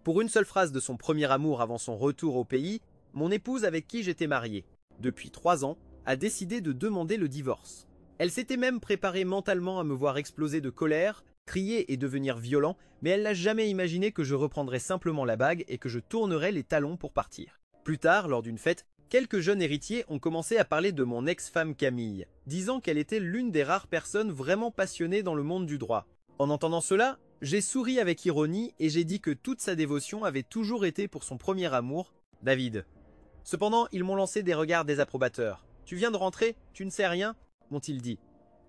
Pour une seule phrase de son premier amour avant son retour au pays, mon épouse avec qui j'étais marié, depuis 3 ans, a décidé de demander le divorce. Elle s'était même préparée mentalement à me voir exploser de colère, crier et devenir violent, mais elle n'a jamais imaginé que je reprendrais simplement la bague et que je tournerais les talons pour partir. Plus tard, lors d'une fête, quelques jeunes héritiers ont commencé à parler de mon ex-femme Camille, disant qu'elle était l'une des rares personnes vraiment passionnées dans le monde du droit. En entendant cela, j'ai souri avec ironie et j'ai dit que toute sa dévotion avait toujours été pour son premier amour, David. Cependant, ils m'ont lancé des regards désapprobateurs. « Tu viens de rentrer? Tu ne sais rien ?» m'ont-ils dit.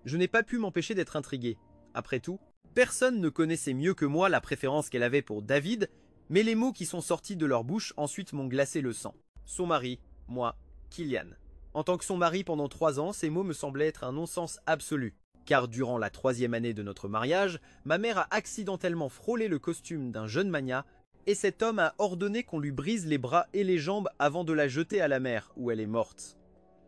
Je n'ai pas pu m'empêcher d'être intrigué. Après tout, personne ne connaissait mieux que moi la préférence qu'elle avait pour David, mais les mots qui sont sortis de leur bouche ensuite m'ont glacé le sang. Son mari, moi, Kylian. En tant que son mari pendant 3 ans, ces mots me semblaient être un non-sens absolu. Car durant la 3e année de notre mariage, ma mère a accidentellement frôlé le costume d'un jeune magnat, et cet homme a ordonné qu'on lui brise les bras et les jambes avant de la jeter à la mer, où elle est morte.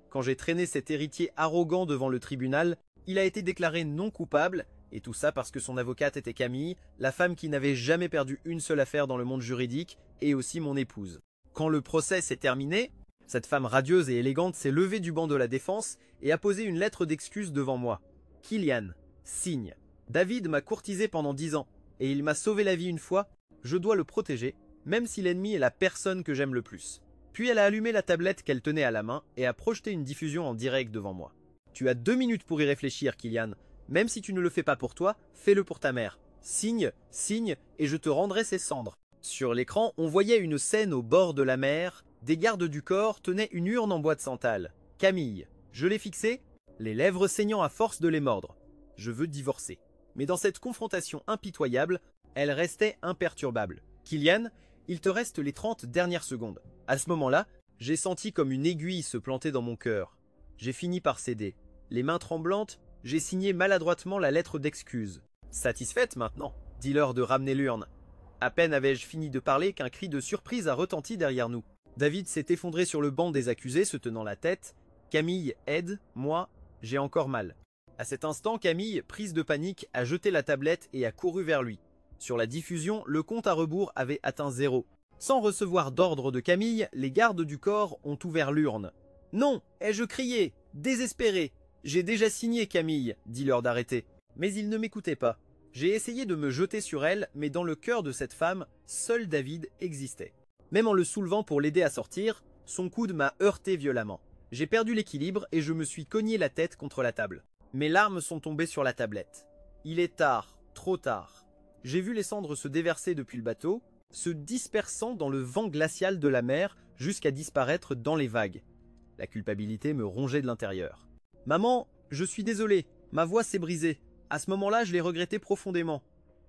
Quand j'ai traîné cet héritier arrogant devant le tribunal, il a été déclaré non coupable, et tout ça parce que son avocate était Camille, la femme qui n'avait jamais perdu une seule affaire dans le monde juridique, et aussi mon épouse. Quand le procès s'est terminé, cette femme radieuse et élégante s'est levée du banc de la défense et a posé une lettre d'excuse devant moi. Kylian, signe. David m'a courtisé pendant 10 ans, et il m'a sauvé la vie une fois, je dois le protéger, même si l'ennemi est la personne que j'aime le plus. Puis elle a allumé la tablette qu'elle tenait à la main et a projeté une diffusion en direct devant moi. Tu as 2 minutes pour y réfléchir, Kylian. Même si tu ne le fais pas pour toi, fais-le pour ta mère. Signe, signe, et je te rendrai ses cendres. Sur l'écran, on voyait une scène au bord de la mer. Des gardes du corps tenaient une urne en bois de santal. Camille. Je l'ai fixée, les lèvres saignant à force de les mordre. Je veux divorcer. Mais dans cette confrontation impitoyable, elle restait imperturbable. Kylian, il te reste les 30 dernières secondes. À ce moment-là, j'ai senti comme une aiguille se planter dans mon cœur. J'ai fini par céder. Les mains tremblantes, j'ai signé maladroitement la lettre d'excuse. Satisfaite maintenant, dit l'heure de ramener l'urne. À peine avais-je fini de parler qu'un cri de surprise a retenti derrière nous. David s'est effondré sur le banc des accusés, se tenant la tête. Camille aide, moi, j'ai encore mal. À cet instant, Camille, prise de panique, a jeté la tablette et a couru vers lui. Sur la diffusion, le compte à rebours avait atteint 0. Sans recevoir d'ordre de Camille, les gardes du corps ont ouvert l'urne. « Non !» ai-je crié, désespéré. « J'ai déjà signé, Camille !» dit l'heure d'arrêter. Mais il ne m'écoutait pas. J'ai essayé de me jeter sur elle, mais dans le cœur de cette femme, seul David existait. Même en le soulevant pour l'aider à sortir, son coude m'a heurté violemment. J'ai perdu l'équilibre et je me suis cogné la tête contre la table. Mes larmes sont tombées sur la tablette. Il est tard, trop tard. J'ai vu les cendres se déverser depuis le bateau, se dispersant dans le vent glacial de la mer jusqu'à disparaître dans les vagues. La culpabilité me rongeait de l'intérieur. « Maman, je suis désolé, ma voix s'est brisée. À ce moment-là, je l'ai regretté profondément.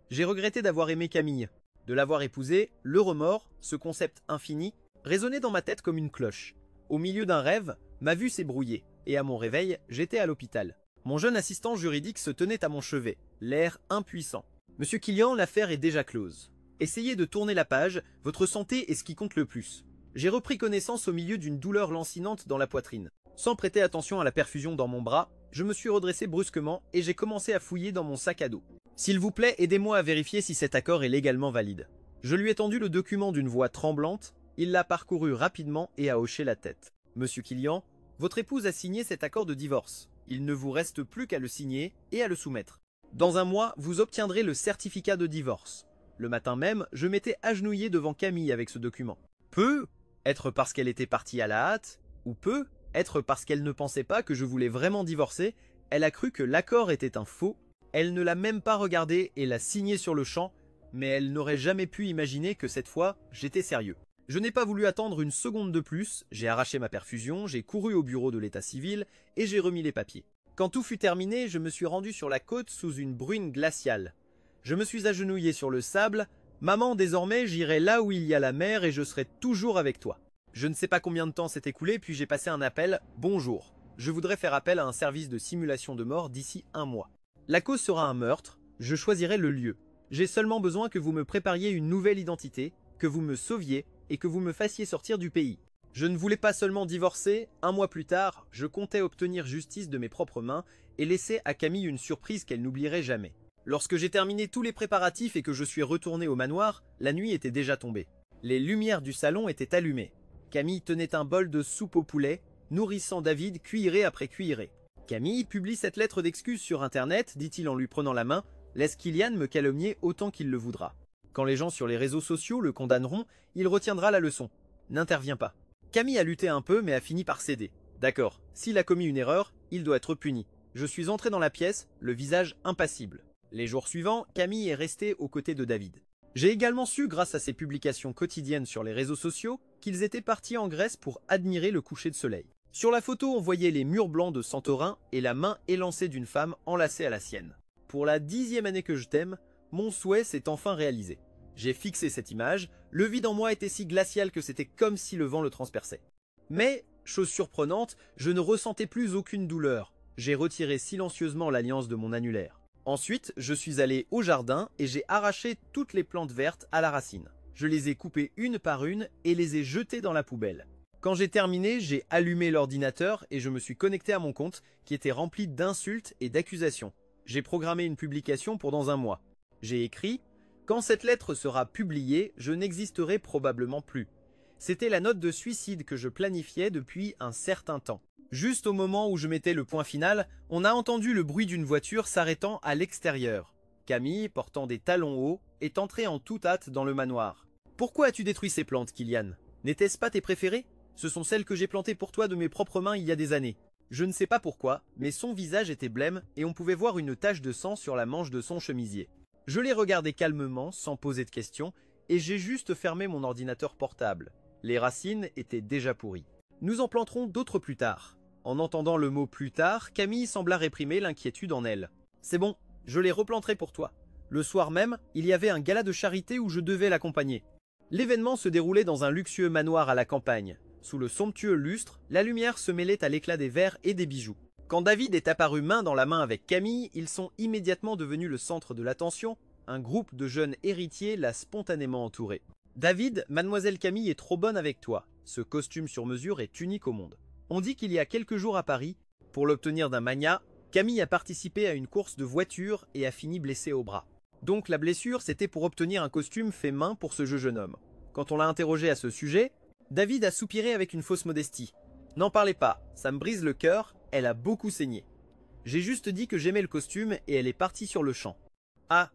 J'ai regretté d'avoir aimé Camille. De l'avoir épousée, le remords, ce concept infini, résonnait dans ma tête comme une cloche. Au milieu d'un rêve, ma vue s'est brouillée, et à mon réveil, j'étais à l'hôpital. Mon jeune assistant juridique se tenait à mon chevet, l'air impuissant. « Monsieur Kylian, l'affaire est déjà close. Essayez de tourner la page, votre santé est ce qui compte le plus. » J'ai repris connaissance au milieu d'une douleur lancinante dans la poitrine. Sans prêter attention à la perfusion dans mon bras, je me suis redressé brusquement et j'ai commencé à fouiller dans mon sac à dos. « S'il vous plaît, aidez-moi à vérifier si cet accord est légalement valide. » Je lui ai tendu le document d'une voix tremblante, il l'a parcouru rapidement et a hoché la tête. « Monsieur Kylian, votre épouse a signé cet accord de divorce. Il ne vous reste plus qu'à le signer et à le soumettre. Dans 1 mois, vous obtiendrez le certificat de divorce. » Le matin même, je m'étais agenouillé devant Camille avec ce document. Peut être parce qu'elle était partie à la hâte, ou peut être parce qu'elle ne pensait pas que je voulais vraiment divorcer, elle a cru que l'accord était un faux, elle ne l'a même pas regardé et l'a signé sur le champ, mais elle n'aurait jamais pu imaginer que cette fois, j'étais sérieux. Je n'ai pas voulu attendre une seconde de plus, j'ai arraché ma perfusion, j'ai couru au bureau de l'état civil et j'ai remis les papiers. Quand tout fut terminé, je me suis rendu sur la côte sous une bruine glaciale. Je me suis agenouillé sur le sable. « Maman, désormais, j'irai là où il y a la mer et je serai toujours avec toi. » Je ne sais pas combien de temps s'est écoulé, puis j'ai passé un appel « Bonjour. Je voudrais faire appel à un service de simulation de mort d'ici 1 mois. La cause sera un meurtre. Je choisirai le lieu. J'ai seulement besoin que vous me prépariez une nouvelle identité, que vous me sauviez et que vous me fassiez sortir du pays. Je ne voulais pas seulement divorcer. 1 mois plus tard, je comptais obtenir justice de mes propres mains et laisser à Camille une surprise qu'elle n'oublierait jamais. Lorsque j'ai terminé tous les préparatifs et que je suis retourné au manoir, la nuit était déjà tombée. Les lumières du salon étaient allumées. Camille tenait un bol de soupe au poulet, nourrissant David cuillerée après cuillerée. Camille publie cette lettre d'excuse sur internet, dit-il en lui prenant la main, laisse Kylian me calomnier autant qu'il le voudra. Quand les gens sur les réseaux sociaux le condamneront, il retiendra la leçon. N'intervient pas. Camille a lutté un peu mais a fini par céder. D'accord, s'il a commis une erreur, il doit être puni. Je suis entré dans la pièce, le visage impassible. Les jours suivants, Camille est restée aux côtés de David. J'ai également su, grâce à ses publications quotidiennes sur les réseaux sociaux, qu'ils étaient partis en Grèce pour admirer le coucher de soleil. Sur la photo, on voyait les murs blancs de Santorin et la main élancée d'une femme enlacée à la sienne. Pour la 10e année que je t'aime, mon souhait s'est enfin réalisé. J'ai fixé cette image, le vide en moi était si glacial que c'était comme si le vent le transperçait. Mais, chose surprenante, je ne ressentais plus aucune douleur. J'ai retiré silencieusement l'alliance de mon annulaire. Ensuite, je suis allé au jardin et j'ai arraché toutes les plantes vertes à la racine. Je les ai coupées une par une et les ai jetées dans la poubelle. Quand j'ai terminé, j'ai allumé l'ordinateur et je me suis connecté à mon compte qui était rempli d'insultes et d'accusations. J'ai programmé une publication pour dans un mois. J'ai écrit « Quand cette lettre sera publiée, je n'existerai probablement plus ». C'était la note de suicide que je planifiais depuis un certain temps. Juste au moment où je mettais le point final, on a entendu le bruit d'une voiture s'arrêtant à l'extérieur. Camille, portant des talons hauts, est entrée en toute hâte dans le manoir. « Pourquoi as-tu détruit ces plantes, Kylian? N'étaient-ce pas tes préférées? Ce sont celles que j'ai plantées pour toi de mes propres mains il y a des années. » Je ne sais pas pourquoi, mais son visage était blême et on pouvait voir une tache de sang sur la manche de son chemisier. Je l'ai regardé calmement, sans poser de questions, et j'ai juste fermé mon ordinateur portable. Les racines étaient déjà pourries. Nous en planterons d'autres plus tard. En entendant le mot plus tard, Camille sembla réprimer l'inquiétude en elle. C'est bon, je les replanterai pour toi. Le soir même, il y avait un gala de charité où je devais l'accompagner. L'événement se déroulait dans un luxueux manoir à la campagne. Sous le somptueux lustre, la lumière se mêlait à l'éclat des verres et des bijoux. Quand David est apparu main dans la main avec Camille, ils sont immédiatement devenus le centre de l'attention. Un groupe de jeunes héritiers l'a spontanément entouré. David, mademoiselle Camille est trop bonne avec toi. Ce costume sur mesure est unique au monde. On dit qu'il y a quelques jours à Paris, pour l'obtenir d'un magnat, Camille a participé à une course de voiture et a fini blessée au bras. Donc la blessure, c'était pour obtenir un costume fait main pour ce jeune homme. Quand on l'a interrogé à ce sujet, David a soupiré avec une fausse modestie. N'en parlez pas, ça me brise le cœur, elle a beaucoup saigné. J'ai juste dit que j'aimais le costume et elle est partie sur le champ. Ah,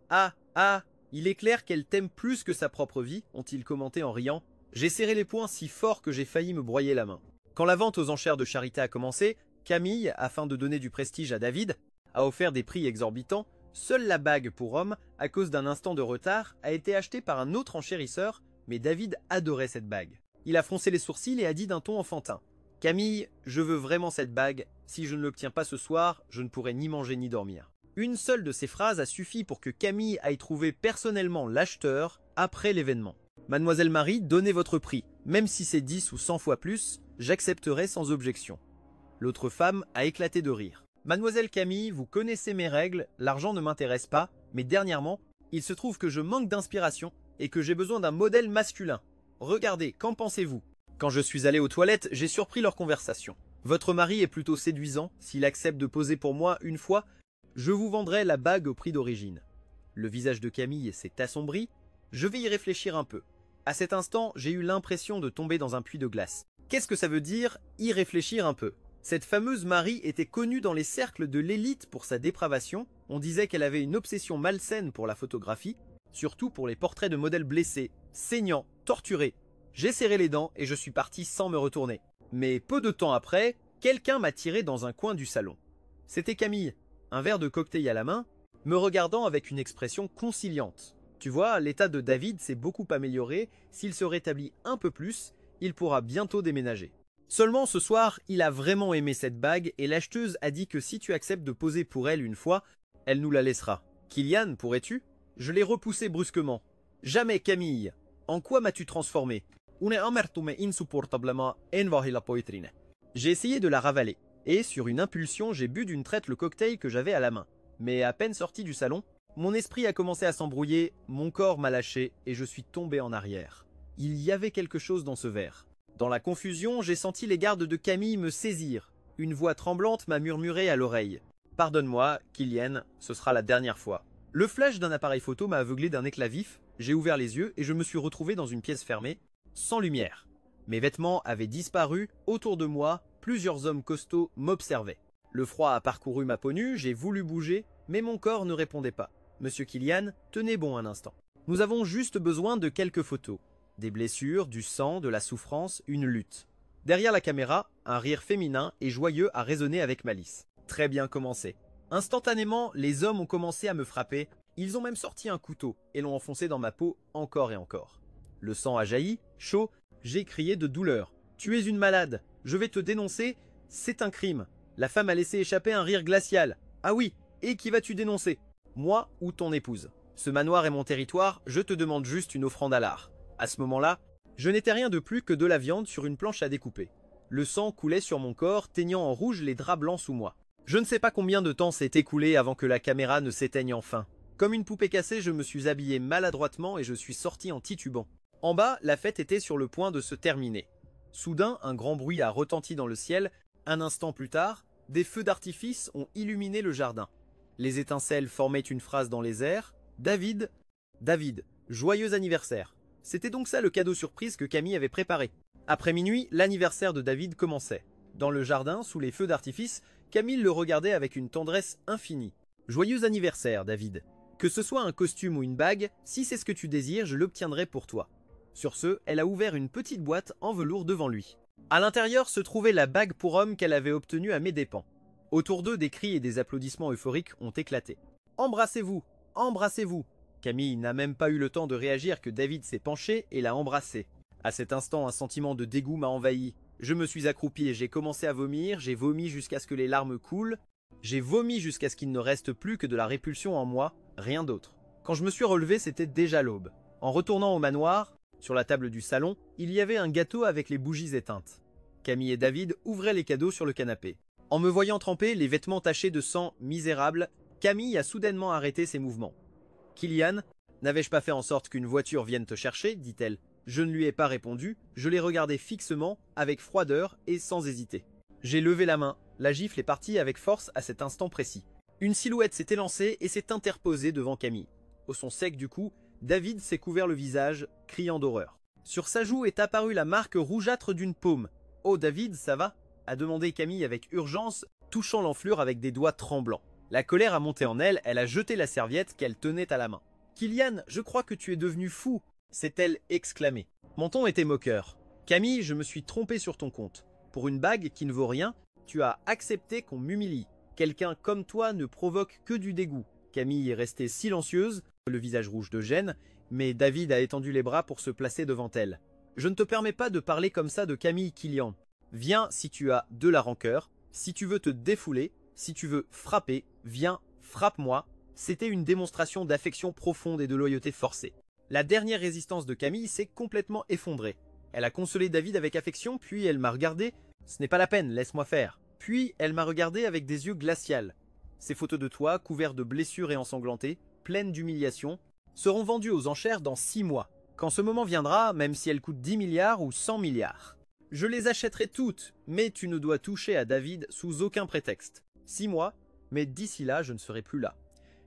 il est clair qu'elle t'aime plus que sa propre vie, ont-ils commenté en riant. J'ai serré les poings si fort que j'ai failli me broyer la main. Quand la vente aux enchères de charité a commencé, Camille, afin de donner du prestige à David, a offert des prix exorbitants. Seule la bague pour homme, à cause d'un instant de retard, a été achetée par un autre enchérisseur, mais David adorait cette bague. Il a froncé les sourcils et a dit d'un ton enfantin. « Camille, je veux vraiment cette bague. Si je ne l'obtiens pas ce soir, je ne pourrai ni manger ni dormir. » Une seule de ces phrases a suffi pour que Camille aille trouver personnellement l'acheteur après l'événement. « Mademoiselle Marie, donnez votre prix. Même si c'est 10 ou 100 fois plus, j'accepterai sans objection. » L'autre femme a éclaté de rire. « Mademoiselle Camille, vous connaissez mes règles, l'argent ne m'intéresse pas, mais dernièrement, il se trouve que je manque d'inspiration et que j'ai besoin d'un modèle masculin. Regardez, qu'en pensez-vous? » Quand je suis allé aux toilettes, j'ai surpris leur conversation. « Votre mari est plutôt séduisant, s'il accepte de poser pour moi une fois, je vous vendrai la bague au prix d'origine. » Le visage de Camille s'est assombri. Je vais y réfléchir un peu. À cet instant, j'ai eu l'impression de tomber dans un puits de glace. Qu'est-ce que ça veut dire, y réfléchir un peu? Cette fameuse Marie était connue dans les cercles de l'élite pour sa dépravation. On disait qu'elle avait une obsession malsaine pour la photographie, surtout pour les portraits de modèles blessés, saignants, torturés. J'ai serré les dents et je suis parti sans me retourner. Mais peu de temps après, quelqu'un m'a tiré dans un coin du salon. C'était Camille, un verre de cocktail à la main, me regardant avec une expression conciliante. Tu vois, l'état de David s'est beaucoup amélioré, s'il se rétablit un peu plus, il pourra bientôt déménager. Seulement ce soir, il a vraiment aimé cette bague et l'acheteuse a dit que si tu acceptes de poser pour elle une fois, elle nous la laissera. Kylian, pourrais-tu? Je l'ai repoussé brusquement. Jamais, Camille. En quoi m'as-tu transformé? J'ai essayé de la ravaler, et sur une impulsion, j'ai bu d'une traite le cocktail que j'avais à la main. Mais à peine sorti du salon, mon esprit a commencé à s'embrouiller, mon corps m'a lâché et je suis tombé en arrière. Il y avait quelque chose dans ce verre. Dans la confusion, j'ai senti les gardes de Camille me saisir. Une voix tremblante m'a murmuré à l'oreille. « Pardonne-moi, Kylian, ce sera la dernière fois. Le flash d'un appareil photo m'a aveuglé d'un éclat vif, j'ai ouvert les yeux et je me suis retrouvé dans une pièce fermée, sans lumière. Mes vêtements avaient disparu, autour de moi, plusieurs hommes costauds m'observaient. Le froid a parcouru ma peau nue, j'ai voulu bouger, mais mon corps ne répondait pas. Monsieur Killian, tenez bon un instant. Nous avons juste besoin de quelques photos. Des blessures, du sang, de la souffrance, une lutte. Derrière la caméra, un rire féminin et joyeux a résonné avec malice. Très bien commencé. Instantanément, les hommes ont commencé à me frapper. Ils ont même sorti un couteau et l'ont enfoncé dans ma peau encore et encore. Le sang a jailli, chaud, j'ai crié de douleur. « Tu es une malade, je vais te dénoncer, c'est un crime. » La femme a laissé échapper un rire glacial. « Ah oui, et qui vas-tu dénoncer? Moi ou ton épouse? Ce manoir est mon territoire, je te demande juste une offrande à l'art. » À ce moment-là, je n'étais rien de plus que de la viande sur une planche à découper. Le sang coulait sur mon corps, teignant en rouge les draps blancs sous moi. Je ne sais pas combien de temps s'est écoulé avant que la caméra ne s'éteigne enfin. Comme une poupée cassée, je me suis habillé maladroitement et je suis sorti en titubant. En bas, la fête était sur le point de se terminer. Soudain, un grand bruit a retenti dans le ciel. Un instant plus tard, des feux d'artifice ont illuminé le jardin. Les étincelles formaient une phrase dans les airs. « David, David, joyeux anniversaire !» C'était donc ça le cadeau surprise que Camille avait préparé. Après minuit, l'anniversaire de David commençait. Dans le jardin, sous les feux d'artifice, Camille le regardait avec une tendresse infinie. « Joyeux anniversaire, David. Que ce soit un costume ou une bague, si c'est ce que tu désires, je l'obtiendrai pour toi. » Sur ce, elle a ouvert une petite boîte en velours devant lui. À l'intérieur se trouvait la bague pour homme qu'elle avait obtenue à mes dépens. Autour d'eux, des cris et des applaudissements euphoriques ont éclaté. « Embrassez-vous! Embrassez-vous !» Camille n'a même pas eu le temps de réagir que David s'est penché et l'a embrassé. À cet instant, un sentiment de dégoût m'a envahi. Je me suis accroupi et j'ai commencé à vomir, j'ai vomi jusqu'à ce que les larmes coulent. J'ai vomi jusqu'à ce qu'il ne reste plus que de la répulsion en moi, rien d'autre. Quand je me suis relevé, c'était déjà l'aube. En retournant au manoir, sur la table du salon, il y avait un gâteau avec les bougies éteintes. Camille et David ouvraient les cadeaux sur le canapé. En me voyant tremper, les vêtements tachés de sang misérable, Camille a soudainement arrêté ses mouvements. « Killian, n'avais-je pas fait en sorte qu'une voiture vienne te chercher ?» dit-elle. Je ne lui ai pas répondu, je l'ai regardé fixement, avec froideur et sans hésiter. J'ai levé la main, la gifle est partie avec force à cet instant précis. Une silhouette s'est élancée et s'est interposée devant Camille. Au son sec du coup, David s'est couvert le visage, criant d'horreur. Sur sa joue est apparue la marque rougeâtre d'une paume. « Oh David, ça va ?» a demandé Camille avec urgence, touchant l'enflure avec des doigts tremblants. La colère a monté en elle, elle a jeté la serviette qu'elle tenait à la main. « Killian, je crois que tu es devenu fou !» s'est-elle exclamée. Mon ton était moqueur. « Camille, je me suis trompé sur ton compte. Pour une bague qui ne vaut rien, tu as accepté qu'on m'humilie. Quelqu'un comme toi ne provoque que du dégoût. » Camille est restée silencieuse, le visage rouge de gêne, mais David a étendu les bras pour se placer devant elle. « Je ne te permets pas de parler comme ça de Camille Killian. Viens si tu as de la rancœur, si tu veux te défouler, si tu veux frapper, viens, frappe-moi. » C'était une démonstration d'affection profonde et de loyauté forcée. La dernière résistance de Camille s'est complètement effondrée. Elle a consolé David avec affection, puis elle m'a regardé. « Ce n'est pas la peine, laisse-moi faire. » Puis elle m'a regardé avec des yeux glacials. Ces photos de toi, couvertes de blessures et ensanglantées, pleines d'humiliation, seront vendues aux enchères dans 6 mois. Quand ce moment viendra, même si elles coûtent 10 milliards ou 100 milliards. Je les achèterai toutes, mais tu ne dois toucher à David sous aucun prétexte. 6 mois, mais d'ici là, je ne serai plus là.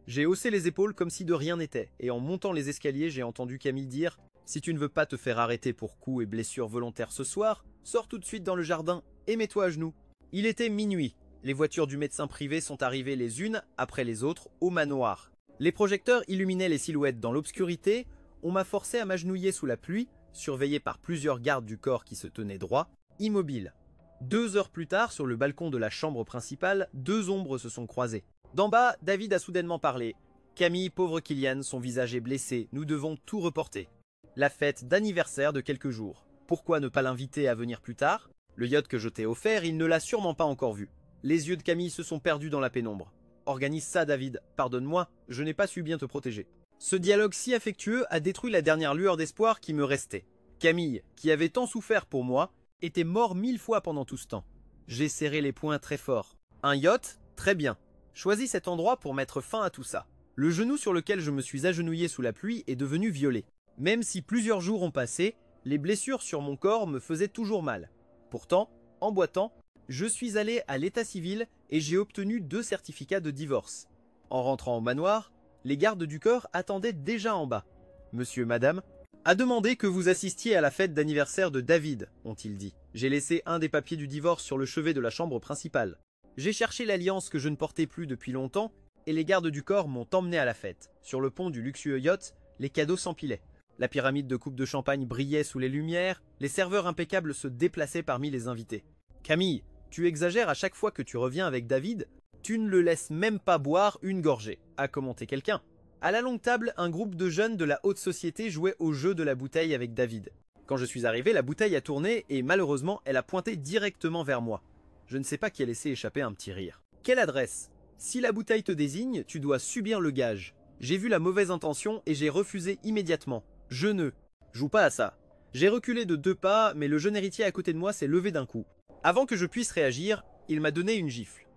J'ai haussé les épaules comme si de rien n'était, et en montant les escaliers, j'ai entendu Camille dire « Si tu ne veux pas te faire arrêter pour coups et blessures volontaires ce soir, sors tout de suite dans le jardin et mets-toi à genoux. » Il était minuit. Les voitures du médecin privé sont arrivées les unes après les autres au manoir. Les projecteurs illuminaient les silhouettes dans l'obscurité. On m'a forcé à m'agenouiller sous la pluie, surveillé par plusieurs gardes du corps qui se tenaient droits, immobiles. 2 heures plus tard, sur le balcon de la chambre principale, 2 ombres se sont croisées. D'en bas, David a soudainement parlé. « Camille, pauvre Killian, son visage est blessé, nous devons tout reporter. La fête d'anniversaire de quelques jours. Pourquoi ne pas l'inviter à venir plus tard? Le yacht que je t'ai offert, il ne l'a sûrement pas encore vu. » Les yeux de Camille se sont perdus dans la pénombre. « Organise ça, David. Pardonne-moi, je n'ai pas su bien te protéger. » Ce dialogue si affectueux a détruit la dernière lueur d'espoir qui me restait. Camille, qui avait tant souffert pour moi, était mort 1000 fois pendant tout ce temps. J'ai serré les poings très fort. Un yacht? Très bien. Choisis cet endroit pour mettre fin à tout ça. Le genou sur lequel je me suis agenouillé sous la pluie est devenu violet. Même si plusieurs jours ont passé, les blessures sur mon corps me faisaient toujours mal. Pourtant, en boitant, je suis allé à l'état civil et j'ai obtenu 2 certificats de divorce. En rentrant au manoir, Les gardes du corps attendaient déjà en bas. « Monsieur, madame, a demandé que vous assistiez à la fête d'anniversaire de David, ont-ils dit. J'ai laissé un des papiers du divorce sur le chevet de la chambre principale. J'ai cherché l'alliance que je ne portais plus depuis longtemps, et les gardes du corps m'ont emmené à la fête. Sur le pont du luxueux yacht, les cadeaux s'empilaient. La pyramide de coupes de champagne brillait sous les lumières, les serveurs impeccables se déplaçaient parmi les invités. Camille, tu exagères à chaque fois que tu reviens avec David, tu ne le laisses même pas boire une gorgée, a commenté quelqu'un. À la longue table, un groupe de jeunes de la haute société jouait au jeu de la bouteille avec David. Quand je suis arrivé, la bouteille a tourné et malheureusement, elle a pointé directement vers moi. Je ne sais pas qui a laissé échapper un petit rire. Quelle adresse? Si la bouteille te désigne, tu dois subir le gage. J'ai vu la mauvaise intention et j'ai refusé immédiatement. Je ne joue pas à ça. J'ai reculé de 2 pas, mais le jeune héritier à côté de moi s'est levé d'un coup. Avant que je puisse réagir, il m'a donné une gifle.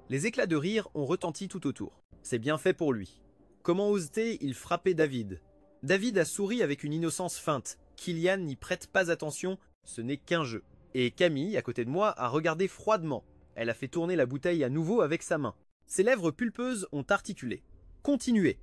Les éclats de rire ont retenti tout autour. C'est bien fait pour lui. Comment ose-t-il frapper David? David a souri avec une innocence feinte. Kylian n'y prête pas attention, ce n'est qu'un jeu. Et Camille, à côté de moi, a regardé froidement. Elle a fait tourner la bouteille à nouveau avec sa main. Ses lèvres pulpeuses ont articulé. Continuez.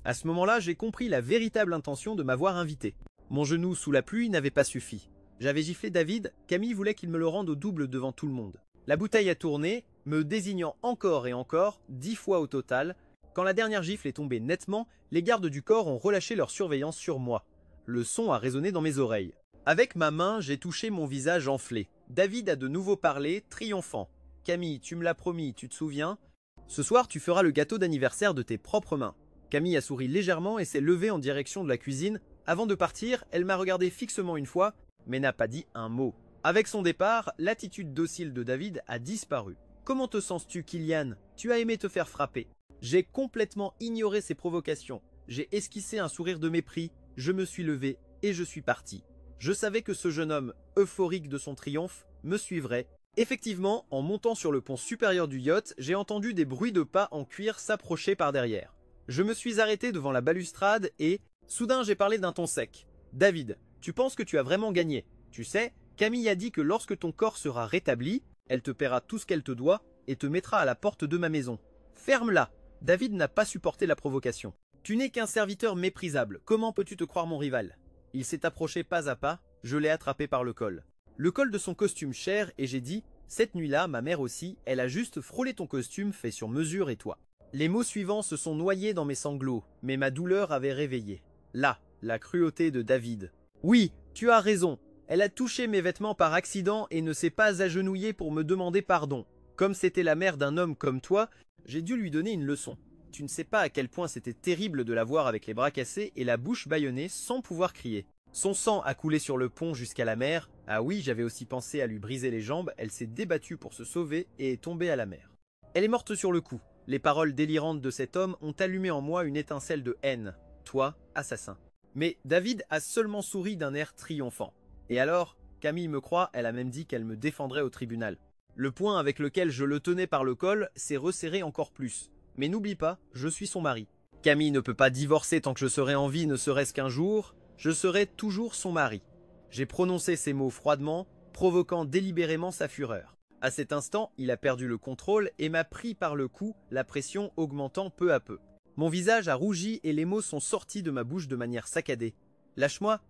À ce moment-là, j'ai compris la véritable intention de m'avoir invité. Mon genou sous la pluie n'avait pas suffi. J'avais giflé David, Camille voulait qu'il me le rende au double devant tout le monde. La bouteille a tourné, me désignant encore et encore, 10 fois au total. Quand la dernière gifle est tombée nettement, les gardes du corps ont relâché leur surveillance sur moi. Le son a résonné dans mes oreilles. Avec ma main, j'ai touché mon visage enflé. David a de nouveau parlé, triomphant. « Camille, tu me l'as promis, tu te souviens? Ce soir, tu feras le gâteau d'anniversaire de tes propres mains. » Camille a souri légèrement et s'est levée en direction de la cuisine. Avant de partir, elle m'a regardé fixement une fois, mais n'a pas dit un mot. Avec son départ, l'attitude docile de David a disparu. « Comment te sens-tu, Kylian? Tu as aimé te faire frapper. » J'ai complètement ignoré ses provocations. J'ai esquissé un sourire de mépris, je me suis levé et je suis parti. Je savais que ce jeune homme, euphorique de son triomphe, me suivrait. Effectivement, en montant sur le pont supérieur du yacht, j'ai entendu des bruits de pas en cuir s'approcher par derrière. Je me suis arrêté devant la balustrade et, soudain j'ai parlé d'un ton sec. « David, tu penses que tu as vraiment gagné? Tu sais, Camille a dit que lorsque ton corps sera rétabli, elle te paiera tout ce qu'elle te doit et te mettra à la porte de ma maison. Ferme-la !» David n'a pas supporté la provocation. « Tu n'es qu'un serviteur méprisable, comment peux-tu te croire mon rival ?» Il s'est approché pas à pas, je l'ai attrapé par le col. Le col de son costume cher et j'ai dit « Cette nuit-là, ma mère aussi, elle a juste frôlé ton costume fait sur mesure et toi. » Les mots suivants se sont noyés dans mes sanglots, mais ma douleur avait réveillé. Là, la cruauté de David. « Oui, tu as raison, elle a touché mes vêtements par accident et ne s'est pas agenouillée pour me demander pardon. Comme c'était la mère d'un homme comme toi, j'ai dû lui donner une leçon. Tu ne sais pas à quel point c'était terrible de la voir avec les bras cassés et la bouche bâillonnée sans pouvoir crier. Son sang a coulé sur le pont jusqu'à la mer. Ah oui, j'avais aussi pensé à lui briser les jambes. Elle s'est débattue pour se sauver et est tombée à la mer. Elle est morte sur le coup. Les paroles délirantes de cet homme ont allumé en moi une étincelle de haine. Toi, assassin. Mais David a seulement souri d'un air triomphant. Et alors, Camille me croit, elle a même dit qu'elle me défendrait au tribunal. Le poing avec lequel je le tenais par le col s'est resserré encore plus. Mais n'oublie pas, je suis son mari. Camille ne peut pas divorcer tant que je serai en vie, ne serait-ce qu'un jour. Je serai toujours son mari. J'ai prononcé ces mots froidement, provoquant délibérément sa fureur. À cet instant, il a perdu le contrôle et m'a pris par le cou, la pression augmentant peu à peu. Mon visage a rougi et les mots sont sortis de ma bouche de manière saccadée. « Lâche-moi.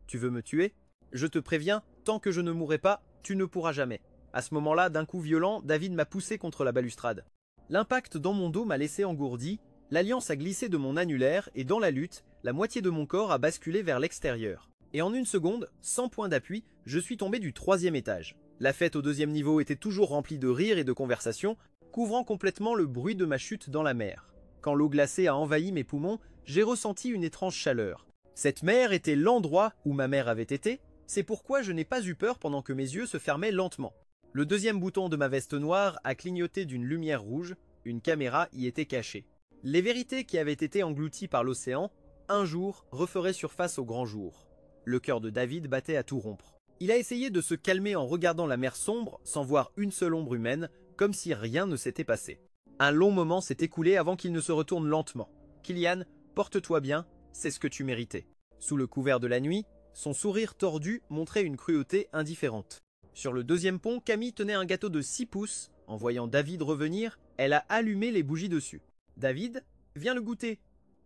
Tu veux me tuer? Je te préviens, tant que je ne mourrai pas, tu ne pourras jamais. » À ce moment-là, d'un coup violent, David m'a poussé contre la balustrade. L'impact dans mon dos m'a laissé engourdi, l'alliance a glissé de mon annulaire et dans la lutte, la moitié de mon corps a basculé vers l'extérieur. Et en une seconde, sans point d'appui, je suis tombé du 3e étage. La fête au 2e niveau était toujours remplie de rires et de conversations, couvrant complètement le bruit de ma chute dans la mer. Quand l'eau glacée a envahi mes poumons, j'ai ressenti une étrange chaleur. Cette mer était l'endroit où ma mère avait été, c'est pourquoi je n'ai pas eu peur pendant que mes yeux se fermaient lentement. Le 2e bouton de ma veste noire a clignoté d'une lumière rouge, une caméra y était cachée. Les vérités qui avaient été englouties par l'océan, un jour, referaient surface au grand jour. Le cœur de David battait à tout rompre. Il a essayé de se calmer en regardant la mer sombre, sans voir une seule ombre humaine, comme si rien ne s'était passé. Un long moment s'est écoulé avant qu'il ne se retourne lentement. « Kylian, porte-toi bien, c'est ce que tu méritais. » Sous le couvert de la nuit, son sourire tordu montrait une cruauté indifférente. Sur le 2e pont, Camille tenait un gâteau de 6 pouces. En voyant David revenir, elle a allumé les bougies dessus. « David, viens le goûter. »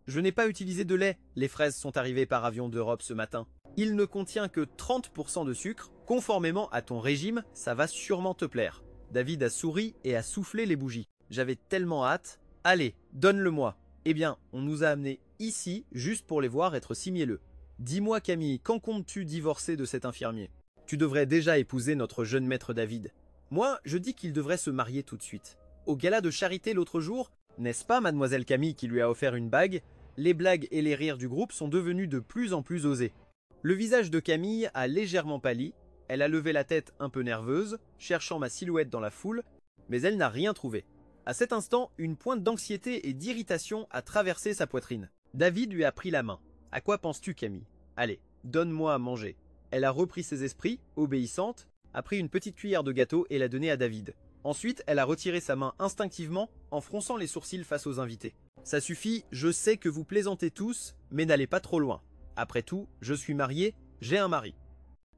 Je n'ai pas utilisé de lait, les fraises sont arrivées par avion d'Europe ce matin. Il ne contient que 30% de sucre, conformément à ton régime, ça va sûrement te plaire. David a souri et a soufflé les bougies. J'avais tellement hâte. Allez, donne-le-moi. Eh bien, on nous a amenés ici juste pour les voir être si mielleux. Dis-moi Camille, quand comptes-tu divorcer de cet infirmier? Tu devrais déjà épouser notre jeune maître David. Moi, je dis qu'il devrait se marier tout de suite. Au gala de charité l'autre jour, n'est-ce pas mademoiselle Camille qui lui a offert une bague? Les blagues et les rires du groupe sont devenus de plus en plus osés. Le visage de Camille a légèrement pâli, elle a levé la tête un peu nerveuse, cherchant ma silhouette dans la foule, mais elle n'a rien trouvé. À cet instant, une pointe d'anxiété et d'irritation a traversé sa poitrine. David lui a pris la main. À quoi penses-tu, Camille? Allez, donne-moi à manger. Elle a repris ses esprits, obéissante, a pris une petite cuillère de gâteau et l'a donnée à David. Ensuite, elle a retiré sa main instinctivement en fronçant les sourcils face aux invités. Ça suffit, je sais que vous plaisantez tous, mais n'allez pas trop loin. Après tout, je suis marié, j'ai un mari.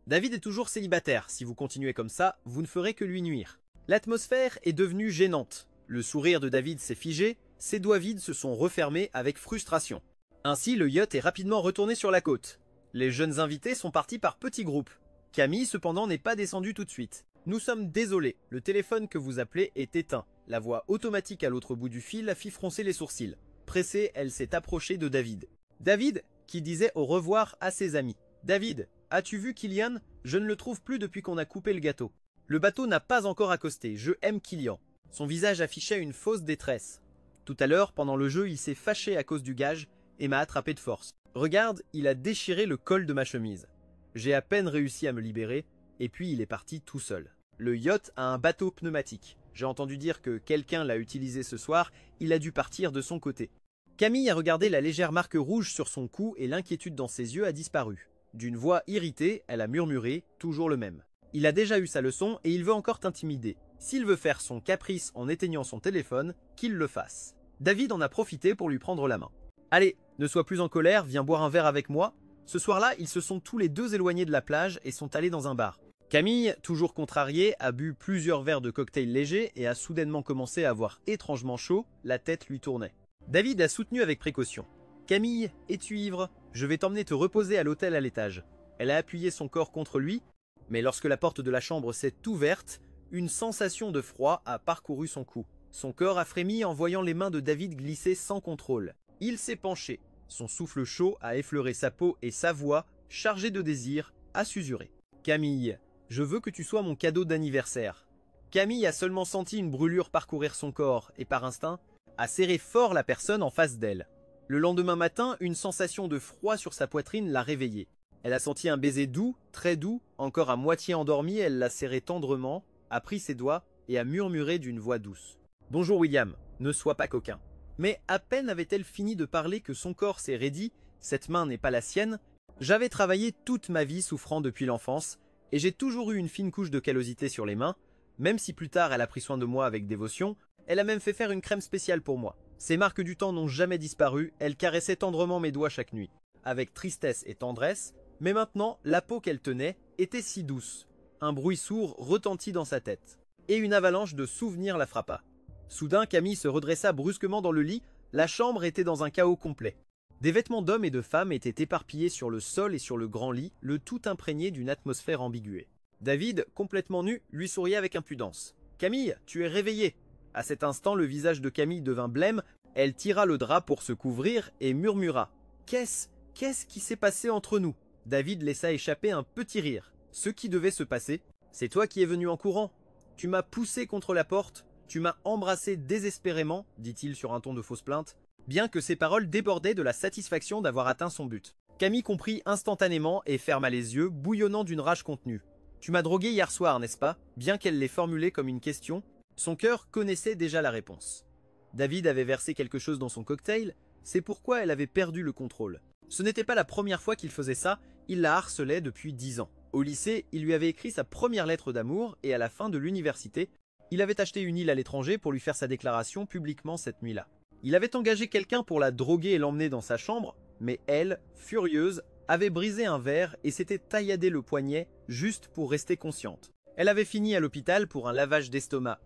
David est toujours célibataire, si vous continuez comme ça, vous ne ferez que lui nuire. L'atmosphère est devenue gênante. Le sourire de David s'est figé, ses doigts vides se sont refermés avec frustration. Ainsi, le yacht est rapidement retourné sur la côte. Les jeunes invités sont partis par petits groupes. Camille, cependant, n'est pas descendue tout de suite. Nous sommes désolés, le téléphone que vous appelez est éteint. La voix automatique à l'autre bout du fil a fit froncer les sourcils. Pressée, elle s'est approchée de David. David, qui disait au revoir à ses amis. David, as-tu vu Kylian? Je ne le trouve plus depuis qu'on a coupé le gâteau. Le bateau n'a pas encore accosté, je aime Kylian. Son visage affichait une fausse détresse. Tout à l'heure, pendant le jeu, il s'est fâché à cause du gage et m'a attrapé de force. Regarde, il a déchiré le col de ma chemise. J'ai à peine réussi à me libérer, et puis il est parti tout seul. Le yacht a un bateau pneumatique. J'ai entendu dire que quelqu'un l'a utilisé ce soir, il a dû partir de son côté. Camille a regardé la légère marque rouge sur son cou et l'inquiétude dans ses yeux a disparu. D'une voix irritée, elle a murmuré, toujours le même. Il a déjà eu sa leçon et il veut encore t'intimider. S'il veut faire son caprice en éteignant son téléphone, qu'il le fasse. David en a profité pour lui prendre la main. Allez, ne sois plus en colère, viens boire un verre avec moi. Ce soir-là, ils se sont tous les deux éloignés de la plage et sont allés dans un bar. Camille, toujours contrariée, a bu plusieurs verres de cocktail léger et a soudainement commencé à avoir étrangement chaud, la tête lui tournait. David a soutenu avec précaution. « Camille, es-tu ivre? Je vais t'emmener te reposer à l'hôtel à l'étage. » Elle a appuyé son corps contre lui, mais lorsque la porte de la chambre s'est ouverte, une sensation de froid a parcouru son cou. Son corps a frémi en voyant les mains de David glisser sans contrôle. Il s'est penché. Son souffle chaud a effleuré sa peau et sa voix, chargée de désir, a susurré. « Camille, je veux que tu sois mon cadeau d'anniversaire. » Camille a seulement senti une brûlure parcourir son corps et par instinct, a serré fort la personne en face d'elle. Le lendemain matin, une sensation de froid sur sa poitrine l'a réveillée. Elle a senti un baiser doux, très doux, encore à moitié endormie, elle l'a serré tendrement, a pris ses doigts et a murmuré d'une voix douce. « Bonjour William, ne sois pas coquin. » Mais à peine avait-elle fini de parler que son corps s'est raidi, cette main n'est pas la sienne. J'avais travaillé toute ma vie souffrant depuis l'enfance, et j'ai toujours eu une fine couche de callosité sur les mains, même si plus tard elle a pris soin de moi avec dévotion, elle a même fait faire une crème spéciale pour moi. Ces marques du temps n'ont jamais disparu, elle caressait tendrement mes doigts chaque nuit, avec tristesse et tendresse, mais maintenant, la peau qu'elle tenait était si douce. Un bruit sourd retentit dans sa tête, et une avalanche de souvenirs la frappa. Soudain, Camille se redressa brusquement dans le lit, la chambre était dans un chaos complet. Des vêtements d'hommes et de femmes étaient éparpillés sur le sol et sur le grand lit, le tout imprégné d'une atmosphère ambiguë. David, complètement nu, lui souriait avec impudence. « Camille, tu es réveillée !» À cet instant, le visage de Camille devint blême, elle tira le drap pour se couvrir et murmura. « Qu'est-ce qui s'est passé entre nous ?» David laissa échapper un petit rire. Ce qui devait se passer, c'est toi qui es venu en courant. Tu m'as poussé contre la porte, tu m'as embrassé désespérément, dit-il sur un ton de fausse plainte, bien que ses paroles débordaient de la satisfaction d'avoir atteint son but. Camille comprit instantanément et ferma les yeux, bouillonnant d'une rage contenue. Tu m'as drogué hier soir, n'est-ce pas? Bien qu'elle l'ait formulé comme une question, son cœur connaissait déjà la réponse. David avait versé quelque chose dans son cocktail, c'est pourquoi elle avait perdu le contrôle. Ce n'était pas la première fois qu'il faisait ça, il la harcelait depuis 10 ans. Au lycée, il lui avait écrit sa première lettre d'amour et à la fin de l'université, il avait acheté une île à l'étranger pour lui faire sa déclaration publiquement cette nuit-là. Il avait engagé quelqu'un pour la droguer et l'emmener dans sa chambre, mais elle, furieuse, avait brisé un verre et s'était tailladé le poignet juste pour rester consciente. Elle avait fini à l'hôpital pour un lavage d'estomac.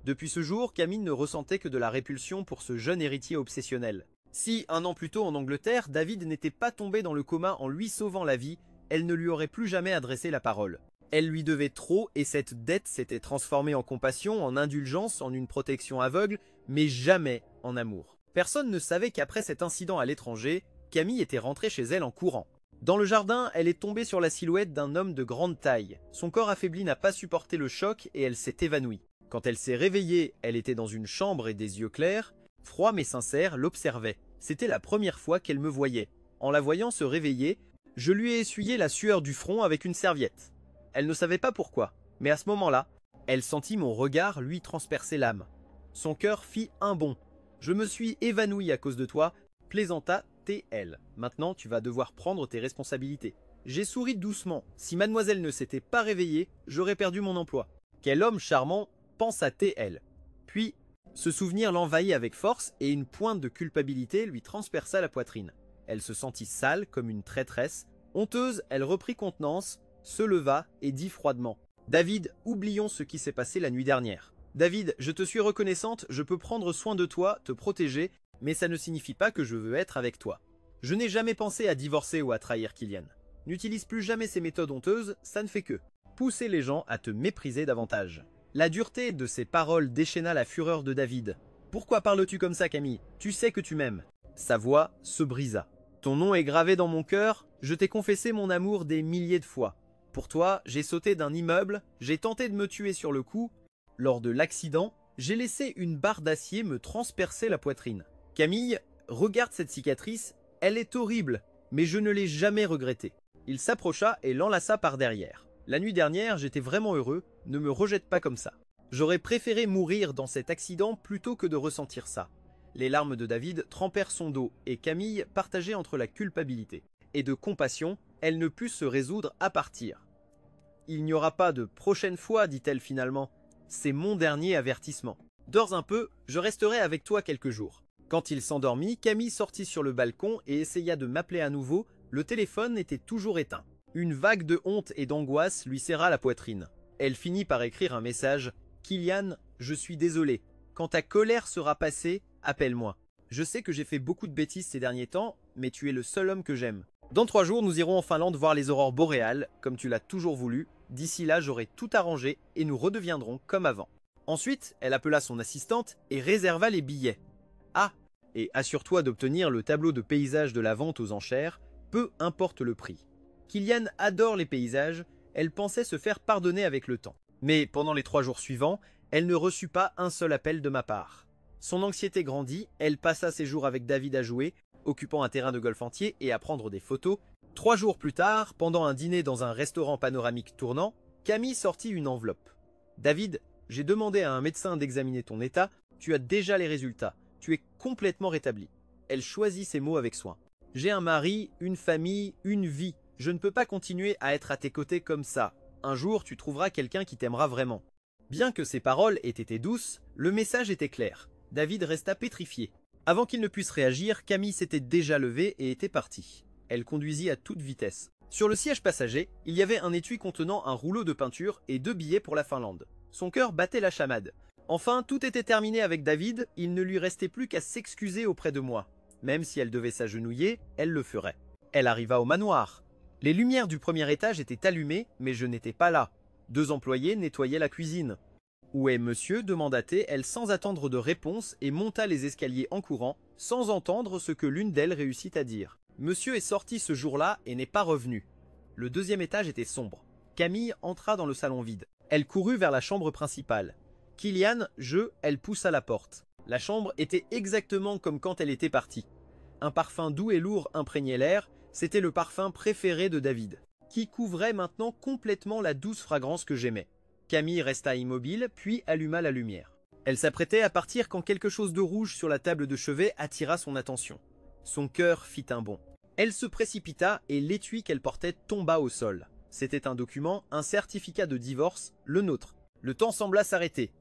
Depuis ce jour, Camille ne ressentait que de la répulsion pour ce jeune héritier obsessionnel. Si, un an plus tôt en Angleterre, David n'était pas tombé dans le coma en lui sauvant la vie, elle ne lui aurait plus jamais adressé la parole. Elle lui devait trop et cette dette s'était transformée en compassion, en indulgence, en une protection aveugle, mais jamais en amour. Personne ne savait qu'après cet incident à l'étranger, Camille était rentrée chez elle en courant. Dans le jardin, elle est tombée sur la silhouette d'un homme de grande taille. Son corps affaibli n'a pas supporté le choc et elle s'est évanouie. Quand elle s'est réveillée, elle était dans une chambre et des yeux clairs. Froid mais sincère, l'observait. C'était la première fois qu'elle me voyait. En la voyant se réveiller, je lui ai essuyé la sueur du front avec une serviette. Elle ne savait pas pourquoi, mais à ce moment-là, elle sentit mon regard lui transpercer l'âme. Son cœur fit un bond. Je me suis évanoui à cause de toi, plaisanta T.L. Maintenant, tu vas devoir prendre tes responsabilités. J'ai souri doucement. Si mademoiselle ne s'était pas réveillée, j'aurais perdu mon emploi. Quel homme charmant, pense à T.L. Puis, ce souvenir l'envahit avec force et une pointe de culpabilité lui transperça la poitrine. Elle se sentit sale comme une traîtresse. Honteuse, elle reprit contenance, se leva et dit froidement « David, oublions ce qui s'est passé la nuit dernière. David, je te suis reconnaissante, je peux prendre soin de toi, te protéger, mais ça ne signifie pas que je veux être avec toi. Je n'ai jamais pensé à divorcer ou à trahir Kylian. N'utilise plus jamais ces méthodes honteuses, ça ne fait que pousser les gens à te mépriser davantage. » La dureté de ces paroles déchaîna la fureur de David. « Pourquoi parles-tu comme ça, Camille? Tu sais que tu m'aimes. » Sa voix se brisa. « Ton nom est gravé dans mon cœur, je t'ai confessé mon amour des milliers de fois. Pour toi, j'ai sauté d'un immeuble, j'ai tenté de me tuer sur le coup. Lors de l'accident, j'ai laissé une barre d'acier me transpercer la poitrine. Camille, regarde cette cicatrice, elle est horrible, mais je ne l'ai jamais regrettée. » Il s'approcha et l'enlaça par derrière. « La nuit dernière, j'étais vraiment heureux, ne me rejette pas comme ça. J'aurais préféré mourir dans cet accident plutôt que de ressentir ça. » Les larmes de David trempèrent son dos et Camille partageait entre la culpabilité et de compassion, elle ne put se résoudre à partir. « Il n'y aura pas de prochaine fois, dit-elle finalement. C'est mon dernier avertissement. Dors un peu, je resterai avec toi quelques jours. » Quand il s'endormit, Camille sortit sur le balcon et essaya de m'appeler à nouveau. Le téléphone était toujours éteint. Une vague de honte et d'angoisse lui serra la poitrine. Elle finit par écrire un message. « Kylian, je suis désolé. Quand ta colère sera passée, appelle-moi. Je sais que j'ai fait beaucoup de bêtises ces derniers temps, mais tu es le seul homme que j'aime. Dans 3 jours, nous irons en Finlande voir les aurores boréales, comme tu l'as toujours voulu. D'ici là, j'aurai tout arrangé et nous redeviendrons comme avant. » Ensuite, elle appela son assistante et réserva les billets. « Ah, et assure-toi d'obtenir le tableau de paysage de la vente aux enchères, peu importe le prix. » Kylian adore les paysages, elle pensait se faire pardonner avec le temps. Mais pendant les 3 jours suivants, elle ne reçut pas un seul appel de ma part. Son anxiété grandit, elle passa ses jours avec David à jouer, occupant un terrain de golf entier et à prendre des photos. 3 jours plus tard, pendant un dîner dans un restaurant panoramique tournant, Camille sortit une enveloppe. « David, j'ai demandé à un médecin d'examiner ton état, tu as déjà les résultats, tu es complètement rétabli. » Elle choisit ses mots avec soin. « J'ai un mari, une famille, une vie. Je ne peux pas continuer à être à tes côtés comme ça. Un jour, tu trouveras quelqu'un qui t'aimera vraiment. » Bien que ses paroles aient été douces, le message était clair. David resta pétrifié. Avant qu'il ne puisse réagir, Camille s'était déjà levée et était partie. Elle conduisit à toute vitesse. Sur le siège passager, il y avait un étui contenant un rouleau de peinture et 2 billets pour la Finlande. Son cœur battait la chamade. Enfin, tout était terminé avec David, il ne lui restait plus qu'à s'excuser auprès de moi. Même si elle devait s'agenouiller, elle le ferait. Elle arriva au manoir. Les lumières du premier étage étaient allumées, mais je n'étais pas là. 2 employés nettoyaient la cuisine. « Où est monsieur ?» demanda-t-elle sans attendre de réponse et monta les escaliers en courant, sans entendre ce que l'une d'elles réussit à dire. Monsieur est sorti ce jour-là et n'est pas revenu. Le 2e étage était sombre. Camille entra dans le salon vide. Elle courut vers la chambre principale. Kylian, elle poussa la porte. La chambre était exactement comme quand elle était partie. Un parfum doux et lourd imprégnait l'air, c'était le parfum préféré de David, qui couvrait maintenant complètement la douce fragrance que j'aimais. Camille resta immobile, puis alluma la lumière. Elle s'apprêtait à partir quand quelque chose de rouge sur la table de chevet attira son attention. Son cœur fit un bond. Elle se précipita et l'étui qu'elle portait tomba au sol. C'était un document, un certificat de divorce, le nôtre. Le temps sembla s'arrêter.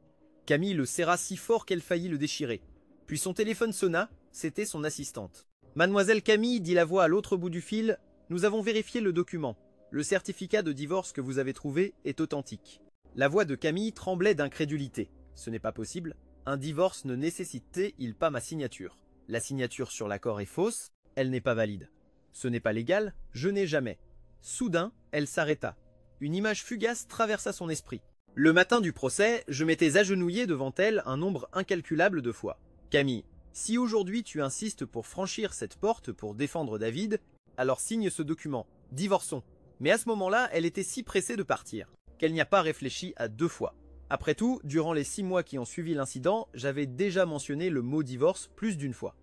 Camille le serra si fort qu'elle faillit le déchirer. Puis son téléphone sonna, c'était son assistante. « Mademoiselle Camille, dit la voix à l'autre bout du fil, nous avons vérifié le document. Le certificat de divorce que vous avez trouvé est authentique. » La voix de Camille tremblait d'incrédulité. Ce n'est pas possible. Un divorce ne nécessitait-il pas ma signature? La signature sur l'accord est fausse, elle n'est pas valide. Ce n'est pas légal, je n'ai jamais. Soudain, elle s'arrêta. Une image fugace traversa son esprit. Le matin du procès, je m'étais agenouillé devant elle un nombre incalculable de fois. Camille, si aujourd'hui tu insistes pour franchir cette porte pour défendre David, alors signe ce document. Divorçons. Mais à ce moment-là, elle était si pressée de partir qu'elle n'y a pas réfléchi à 2 fois. Après tout, durant les 6 mois qui ont suivi l'incident, j'avais déjà mentionné le mot divorce plus d'une fois.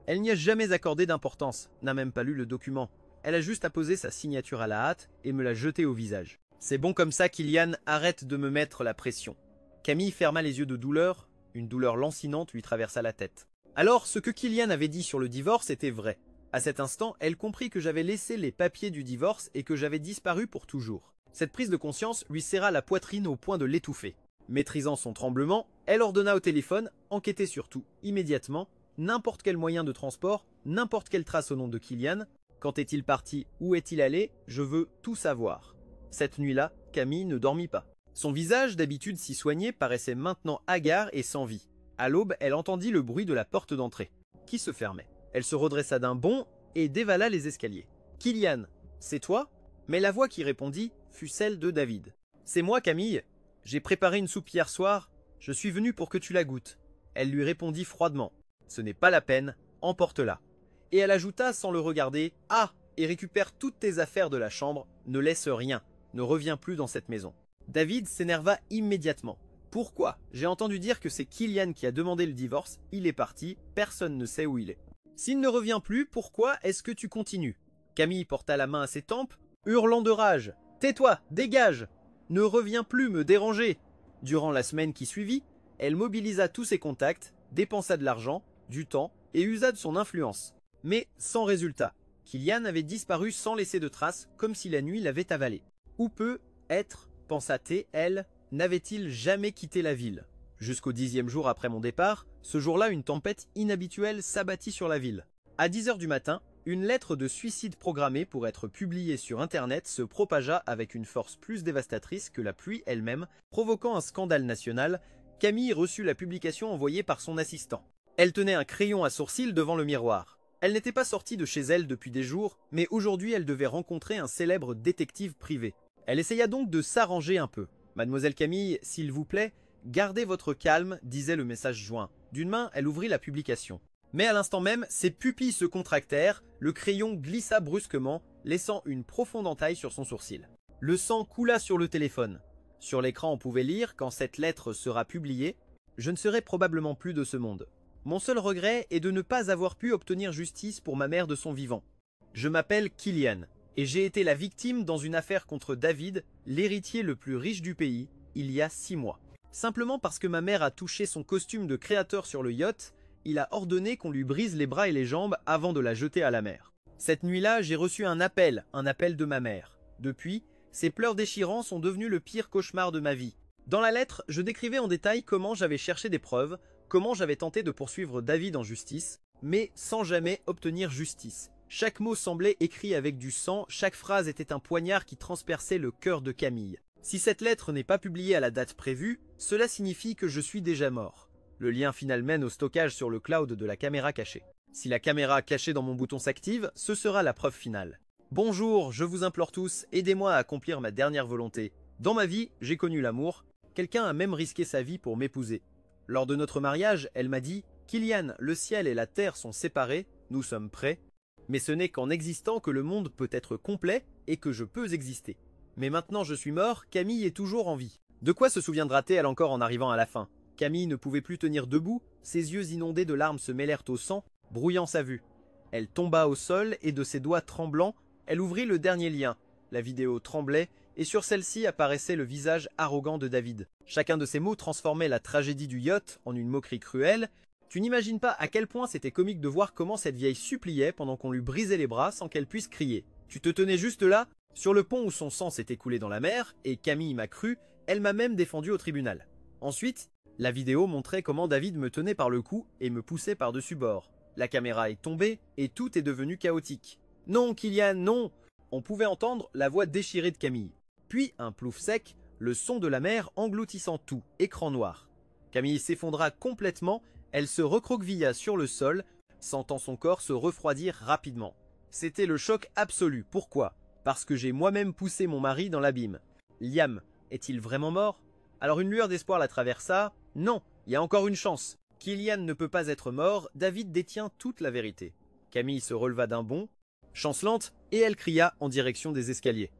Elle n'y a jamais accordé d'importance, n'a même pas lu le document. Elle a juste apposé sa signature à la hâte et me l'a jeté au visage. C'est bon comme ça, Kylian, arrête de me mettre la pression. Camille ferma les yeux de douleur, une douleur lancinante lui traversa la tête. Alors, ce que Kylian avait dit sur le divorce était vrai. À cet instant, elle comprit que j'avais laissé les papiers du divorce et que j'avais disparu pour toujours. Cette prise de conscience lui serra la poitrine au point de l'étouffer. Maîtrisant son tremblement, elle ordonna au téléphone, enquêter sur tout, immédiatement, n'importe quel moyen de transport, n'importe quelle trace au nom de Kylian. Quand est-il parti? Où est-il allé? Je veux tout savoir. Cette nuit-là, Camille ne dormit pas. Son visage, d'habitude si soigné, paraissait maintenant hagard et sans vie. À l'aube, elle entendit le bruit de la porte d'entrée, qui se fermait. Elle se redressa d'un bond et dévala les escaliers. « Kylian, c'est toi ?» Mais la voix qui répondit fut celle de David. « C'est moi, Camille. J'ai préparé une soupe hier soir. Je suis venu pour que tu la goûtes. » Elle lui répondit froidement. « Ce n'est pas la peine, emporte-la. » Et elle ajouta sans le regarder. « Ah, et récupère toutes tes affaires de la chambre. Ne laisse rien. Ne reviens plus dans cette maison. » David s'énerva immédiatement. « Pourquoi? J'ai entendu dire que c'est Kylian qui a demandé le divorce. Il est parti. Personne ne sait où il est. S'il ne revient plus, pourquoi est-ce que tu continues ?» Camille porta la main à ses tempes, hurlant de rage. « Tais-toi, dégage! Ne reviens plus me déranger !» Durant la semaine qui suivit, elle mobilisa tous ses contacts, dépensa de l'argent, du temps et usa de son influence. Mais sans résultat. Kylian avait disparu sans laisser de traces, comme si la nuit l'avait avalé. Où peut être, pensa-t-elle, n'avait-il jamais quitté la ville? Jusqu'au 10e jour après mon départ, ce jour-là, une tempête inhabituelle s'abattit sur la ville. À 10 h du matin, une lettre de suicide programmée pour être publiée sur Internet se propagea avec une force plus dévastatrice que la pluie elle-même, provoquant un scandale national. Camille reçut la publication envoyée par son assistant. Elle tenait un crayon à sourcils devant le miroir. Elle n'était pas sortie de chez elle depuis des jours, mais aujourd'hui elle devait rencontrer un célèbre détective privé. Elle essaya donc de s'arranger un peu. « Mademoiselle Camille, s'il vous plaît, gardez votre calme », disait le message joint. D'une main, elle ouvrit la publication. Mais à l'instant même, ses pupilles se contractèrent, le crayon glissa brusquement, laissant une profonde entaille sur son sourcil. Le sang coula sur le téléphone. Sur l'écran, on pouvait lire, quand cette lettre sera publiée, « Je ne serai probablement plus de ce monde. Mon seul regret est de ne pas avoir pu obtenir justice pour ma mère de son vivant. Je m'appelle Kylian, et j'ai été la victime dans une affaire contre David, l'héritier le plus riche du pays, il y a 6 mois. Simplement parce que ma mère a touché son costume de créateur sur le yacht, il a ordonné qu'on lui brise les bras et les jambes avant de la jeter à la mer. Cette nuit-là, j'ai reçu un appel de ma mère. Depuis, ses pleurs déchirants sont devenus le pire cauchemar de ma vie. Dans la lettre, je décrivais en détail comment j'avais cherché des preuves, comment j'avais tenté de poursuivre David en justice, mais sans jamais obtenir justice. Chaque mot semblait écrit avec du sang, chaque phrase était un poignard qui transperçait le cœur de Camille. Si cette lettre n'est pas publiée à la date prévue, cela signifie que je suis déjà mort. Le lien final mène au stockage sur le cloud de la caméra cachée. Si la caméra cachée dans mon bouton s'active, ce sera la preuve finale. Bonjour, je vous implore tous, aidez-moi à accomplir ma dernière volonté. Dans ma vie, j'ai connu l'amour. Quelqu'un a même risqué sa vie pour m'épouser. Lors de notre mariage, elle m'a dit « Kylian, le ciel et la terre sont séparés, nous sommes prêts. Mais ce n'est qu'en existant que le monde peut être complet et que je peux exister. Mais maintenant je suis mort, Camille est toujours en vie. » De quoi se souviendra-t-elle encore en arrivant à la fin? Camille ne pouvait plus tenir debout, ses yeux inondés de larmes se mêlèrent au sang, brouillant sa vue. Elle tomba au sol et de ses doigts tremblants, elle ouvrit le dernier lien. La vidéo tremblait et sur celle-ci apparaissait le visage arrogant de David. Chacun de ces mots transformait la tragédie du yacht en une moquerie cruelle. Tu n'imagines pas à quel point c'était comique de voir comment cette vieille suppliait pendant qu'on lui brisait les bras sans qu'elle puisse crier. Tu te tenais juste là, sur le pont où son sang s'était coulé dans la mer, et Camille m'a cru, elle m'a même défendu au tribunal. Ensuite, la vidéo montrait comment David me tenait par le cou et me poussait par-dessus bord. La caméra est tombée et tout est devenu chaotique. « Non, Kylian, non !» On pouvait entendre la voix déchirée de Camille. Puis un plouf sec, le son de la mer engloutissant tout, écran noir. Camille s'effondra complètement, elle se recroquevilla sur le sol, sentant son corps se refroidir rapidement. C'était le choc absolu. Pourquoi? Parce que j'ai moi-même poussé mon mari dans l'abîme. Liam, est-il vraiment mort? Alors une lueur d'espoir la traversa. Non, il y a encore une chance. Killian ne peut pas être mort, David détient toute la vérité. Camille se releva d'un bond, chancelante, et elle cria en direction des escaliers.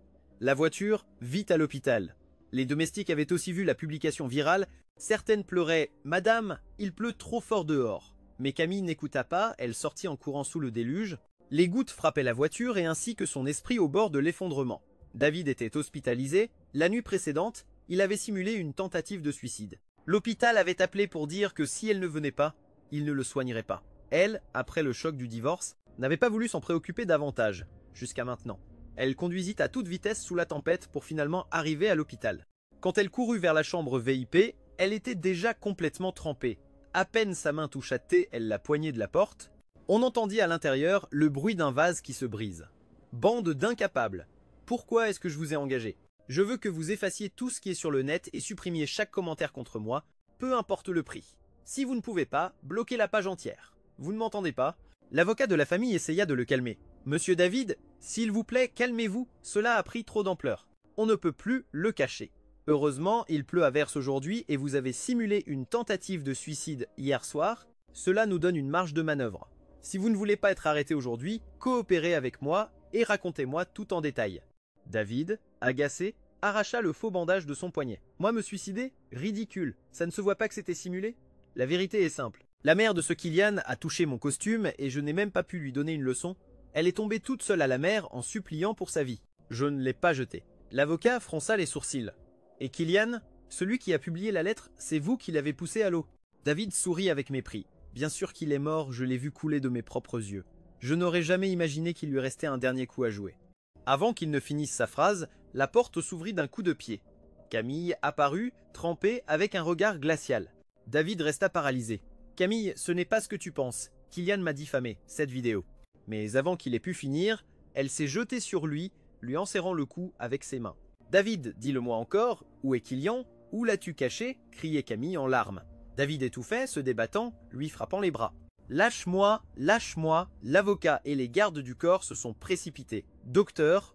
La voiture, vite à l'hôpital. Les domestiques avaient aussi vu la publication virale. Certaines pleuraient « Madame, il pleut trop fort dehors ». Mais Camille n'écouta pas, elle sortit en courant sous le déluge. Les gouttes frappaient la voiture et ainsi que son esprit au bord de l'effondrement. David était hospitalisé. La nuit précédente, il avait simulé une tentative de suicide. L'hôpital avait appelé pour dire que si elle ne venait pas, il ne le soignerait pas. Elle, après le choc du divorce, n'avait pas voulu s'en préoccuper davantage, jusqu'à maintenant. Elle conduisit à toute vitesse sous la tempête pour finalement arriver à l'hôpital. Quand elle courut vers la chambre VIP, elle était déjà complètement trempée. À peine sa main toucha T, elle la poignée de la porte. On entendit à l'intérieur le bruit d'un vase qui se brise. Bande d'incapables. Pourquoi est-ce que je vous ai engagé? Je veux que vous effaciez tout ce qui est sur le net et supprimiez chaque commentaire contre moi, peu importe le prix. Si vous ne pouvez pas, bloquez la page entière. Vous ne m'entendez pas? L'avocat de la famille essaya de le calmer. Monsieur David, s'il vous plaît, calmez-vous, cela a pris trop d'ampleur. On ne peut plus le cacher. Heureusement, il pleut à verse aujourd'hui et vous avez simulé une tentative de suicide hier soir. Cela nous donne une marge de manœuvre. Si vous ne voulez pas être arrêté aujourd'hui, coopérez avec moi et racontez-moi tout en détail. David, agacé, arracha le faux bandage de son poignet. Moi me suicider? Ridicule. Ça ne se voit pas que c'était simulé? La vérité est simple. La mère de ce Killian a touché mon costume et je n'ai même pas pu lui donner une leçon. Elle est tombée toute seule à la mer en suppliant pour sa vie. Je ne l'ai pas jetée. L'avocat fronça les sourcils. Et Killian, celui qui a publié la lettre, c'est vous qui l'avez poussé à l'eau. David sourit avec mépris. Bien sûr qu'il est mort, je l'ai vu couler de mes propres yeux. Je n'aurais jamais imaginé qu'il lui restait un dernier coup à jouer. Avant qu'il ne finisse sa phrase, la porte s'ouvrit d'un coup de pied. Camille apparut, trempée, avec un regard glacial. David resta paralysé. « Camille, ce n'est pas ce que tu penses. Killian m'a diffamé, cette vidéo. » Mais avant qu'il ait pu finir, elle s'est jetée sur lui, lui enserrant le cou avec ses mains. « David, dis-le-moi encore, où est Killian? Où l'as-tu caché ?» criait Camille en larmes. David étouffait, se débattant, lui frappant les bras. « Lâche-moi, lâche-moi !» L'avocat et les gardes du corps se sont précipités. « Docteur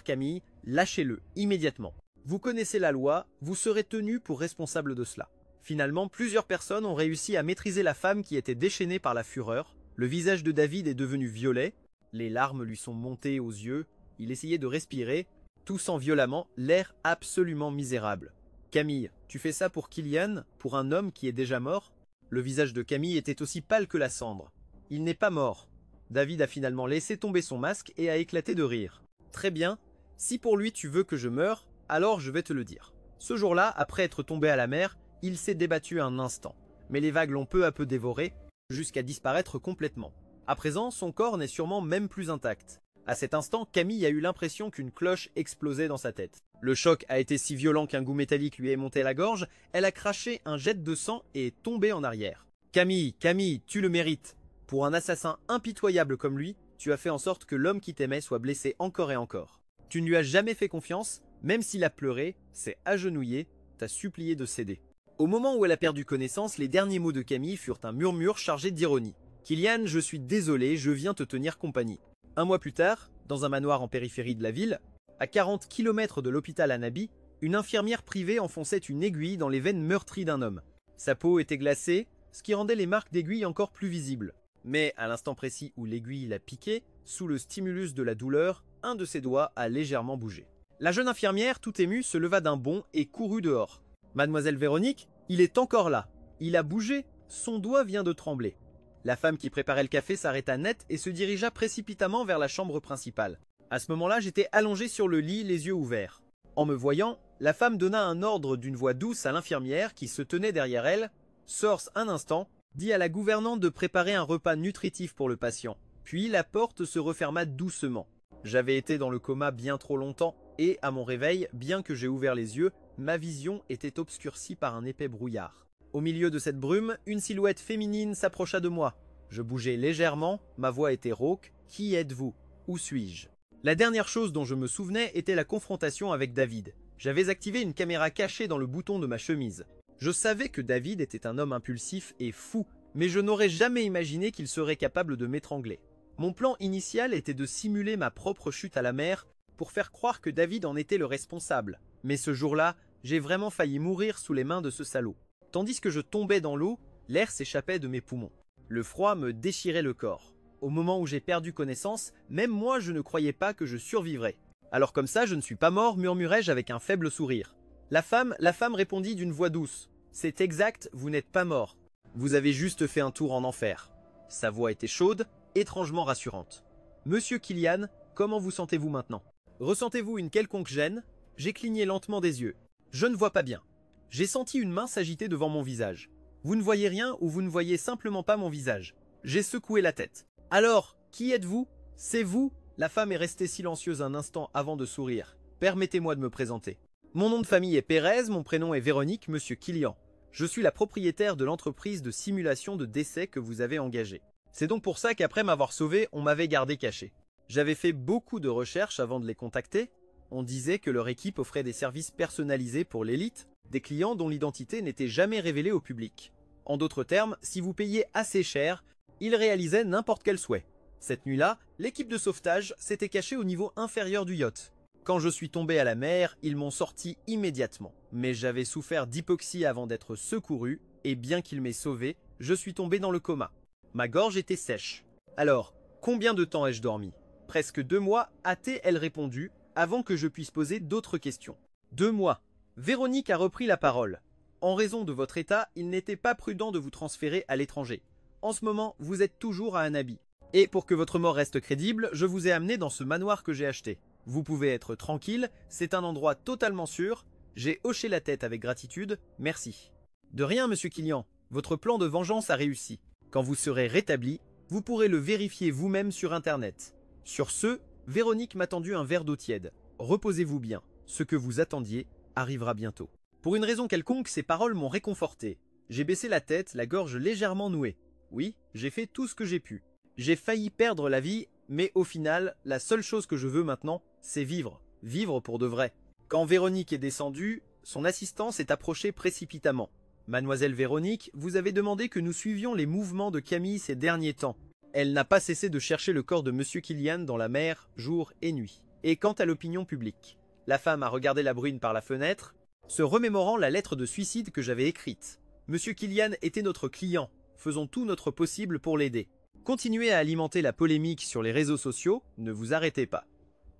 Camille, lâchez-le, immédiatement. Vous connaissez la loi, vous serez tenu pour responsable de cela. » Finalement, plusieurs personnes ont réussi à maîtriser la femme qui était déchaînée par la fureur. Le visage de David est devenu violet. Les larmes lui sont montées aux yeux. Il essayait de respirer, toussant violemment, l'air absolument misérable. « Camille, tu fais ça pour Killian, pour un homme qui est déjà mort ?» Le visage de Camille était aussi pâle que la cendre. « Il n'est pas mort. » David a finalement laissé tomber son masque et a éclaté de rire. « Très bien. Si pour lui tu veux que je meure, alors je vais te le dire. » Ce jour-là, après être tombé à la mer, il s'est débattu un instant. Mais les vagues l'ont peu à peu dévoré, jusqu'à disparaître complètement. À présent, son corps n'est sûrement même plus intact. À cet instant, Camille a eu l'impression qu'une cloche explosait dans sa tête. Le choc a été si violent qu'un goût métallique lui est monté à la gorge, elle a craché un jet de sang et est tombée en arrière. « Camille, tu le mérites. Pour un assassin impitoyable comme lui, tu as fait en sorte que l'homme qui t'aimait soit blessé encore et encore. Tu ne lui as jamais fait confiance, même s'il a pleuré, s'est agenouillé, t'a supplié de céder. » Au moment où elle a perdu connaissance, les derniers mots de Camille furent un murmure chargé d'ironie. « Killian, je suis désolé, je viens te tenir compagnie. » Un mois plus tard, dans un manoir en périphérie de la ville, à 40 km de l'hôpital Anabi, une infirmière privée enfonçait une aiguille dans les veines meurtries d'un homme. Sa peau était glacée, ce qui rendait les marques d'aiguille encore plus visibles. Mais à l'instant précis où l'aiguille l'a piqué, sous le stimulus de la douleur, un de ses doigts a légèrement bougé. La jeune infirmière, tout émue, se leva d'un bond et courut dehors. « Mademoiselle Véronique, il est encore là. Il a bougé, son doigt vient de trembler. » La femme qui préparait le café s'arrêta net et se dirigea précipitamment vers la chambre principale. À ce moment-là, j'étais allongé sur le lit, les yeux ouverts. En me voyant, la femme donna un ordre d'une voix douce à l'infirmière qui se tenait derrière elle. Source un instant, dit à la gouvernante de préparer un repas nutritif pour le patient. Puis la porte se referma doucement. J'avais été dans le coma bien trop longtemps et, à mon réveil, bien que j'ai ouvert les yeux, ma vision était obscurcie par un épais brouillard. Au milieu de cette brume, une silhouette féminine s'approcha de moi. Je bougeais légèrement, ma voix était rauque. « Qui êtes-vous? Où suis-je » La dernière chose dont je me souvenais était la confrontation avec David. J'avais activé une caméra cachée dans le bouton de ma chemise. Je savais que David était un homme impulsif et fou, mais je n'aurais jamais imaginé qu'il serait capable de m'étrangler. Mon plan initial était de simuler ma propre chute à la mer pour faire croire que David en était le responsable. Mais ce jour-là, j'ai vraiment failli mourir sous les mains de ce salaud. Tandis que je tombais dans l'eau, l'air s'échappait de mes poumons. Le froid me déchirait le corps. Au moment où j'ai perdu connaissance, même moi je ne croyais pas que je survivrais. Alors comme ça, je ne suis pas mort, murmurai-je avec un faible sourire. La femme répondit d'une voix douce. C'est exact, vous n'êtes pas mort. Vous avez juste fait un tour en enfer. Sa voix était chaude, étrangement rassurante. Monsieur Killian, comment vous sentez-vous maintenant? Ressentez-vous une quelconque gêne? J'ai cligné lentement des yeux. Je ne vois pas bien. J'ai senti une main s'agiter devant mon visage. Vous ne voyez rien ou vous ne voyez simplement pas mon visage? J'ai secoué la tête. Alors, qui êtes-vous? C'est vous? La femme est restée silencieuse un instant avant de sourire. Permettez-moi de me présenter. Mon nom de famille est Pérez, mon prénom est Véronique, monsieur Killian. Je suis la propriétaire de l'entreprise de simulation de décès que vous avez engagée. C'est donc pour ça qu'après m'avoir sauvé, on m'avait gardé caché. J'avais fait beaucoup de recherches avant de les contacter. On disait que leur équipe offrait des services personnalisés pour l'élite, des clients dont l'identité n'était jamais révélée au public. En d'autres termes, si vous payiez assez cher, ils réalisaient n'importe quel souhait. Cette nuit-là, l'équipe de sauvetage s'était cachée au niveau inférieur du yacht. Quand je suis tombé à la mer, ils m'ont sorti immédiatement. Mais j'avais souffert d'hypoxie avant d'être secouru, et bien qu'ils m'aient sauvé, je suis tombé dans le coma. Ma gorge était sèche. Alors, combien de temps ai-je dormi? Presque 2 mois, a-t-elle répondu, avant que je puisse poser d'autres questions. 2 mois. Véronique a repris la parole. En raison de votre état, il n'était pas prudent de vous transférer à l'étranger. En ce moment, vous êtes toujours à Anabi. Et pour que votre mort reste crédible, je vous ai amené dans ce manoir que j'ai acheté. Vous pouvez être tranquille, c'est un endroit totalement sûr. J'ai hoché la tête avec gratitude, merci. De rien, monsieur Killian, votre plan de vengeance a réussi. Quand vous serez rétabli, vous pourrez le vérifier vous-même sur Internet. Sur ce, Véronique m'a tendu un verre d'eau tiède. Reposez-vous bien, ce que vous attendiez arrivera bientôt. Pour une raison quelconque, ces paroles m'ont réconforté. J'ai baissé la tête, la gorge légèrement nouée. Oui, j'ai fait tout ce que j'ai pu. J'ai failli perdre la vie, mais au final, la seule chose que je veux maintenant, c'est vivre. Vivre pour de vrai. Quand Véronique est descendue, son assistant s'est approché précipitamment. Mademoiselle Véronique, vous avez demandé que nous suivions les mouvements de Camille ces derniers temps. Elle n'a pas cessé de chercher le corps de monsieur Killian dans la mer, jour et nuit. Et quant à l'opinion publique, la femme a regardé la bruine par la fenêtre, se remémorant la lettre de suicide que j'avais écrite. Monsieur Killian était notre client, faisons tout notre possible pour l'aider. Continuez à alimenter la polémique sur les réseaux sociaux, ne vous arrêtez pas.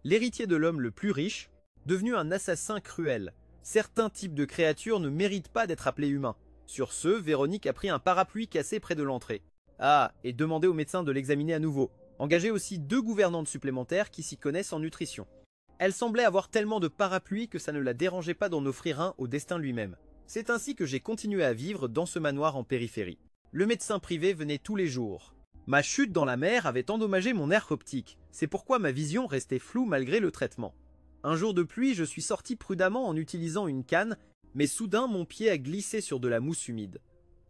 L'héritier de l'homme le plus riche, devenu un assassin cruel. Certains types de créatures ne méritent pas d'être appelés humains. Sur ce, Véronique a pris un parapluie cassé près de l'entrée. Ah, et demandez au médecin de l'examiner à nouveau. Engagez aussi 2 gouvernantes supplémentaires qui s'y connaissent en nutrition. Elle semblait avoir tellement de parapluies que ça ne la dérangeait pas d'en offrir un au destin lui-même. C'est ainsi que j'ai continué à vivre dans ce manoir en périphérie. Le médecin privé venait tous les jours. Ma chute dans la mer avait endommagé mon nerf optique. C'est pourquoi ma vision restait floue malgré le traitement. Un jour de pluie, je suis sorti prudemment en utilisant une canne, mais soudain mon pied a glissé sur de la mousse humide.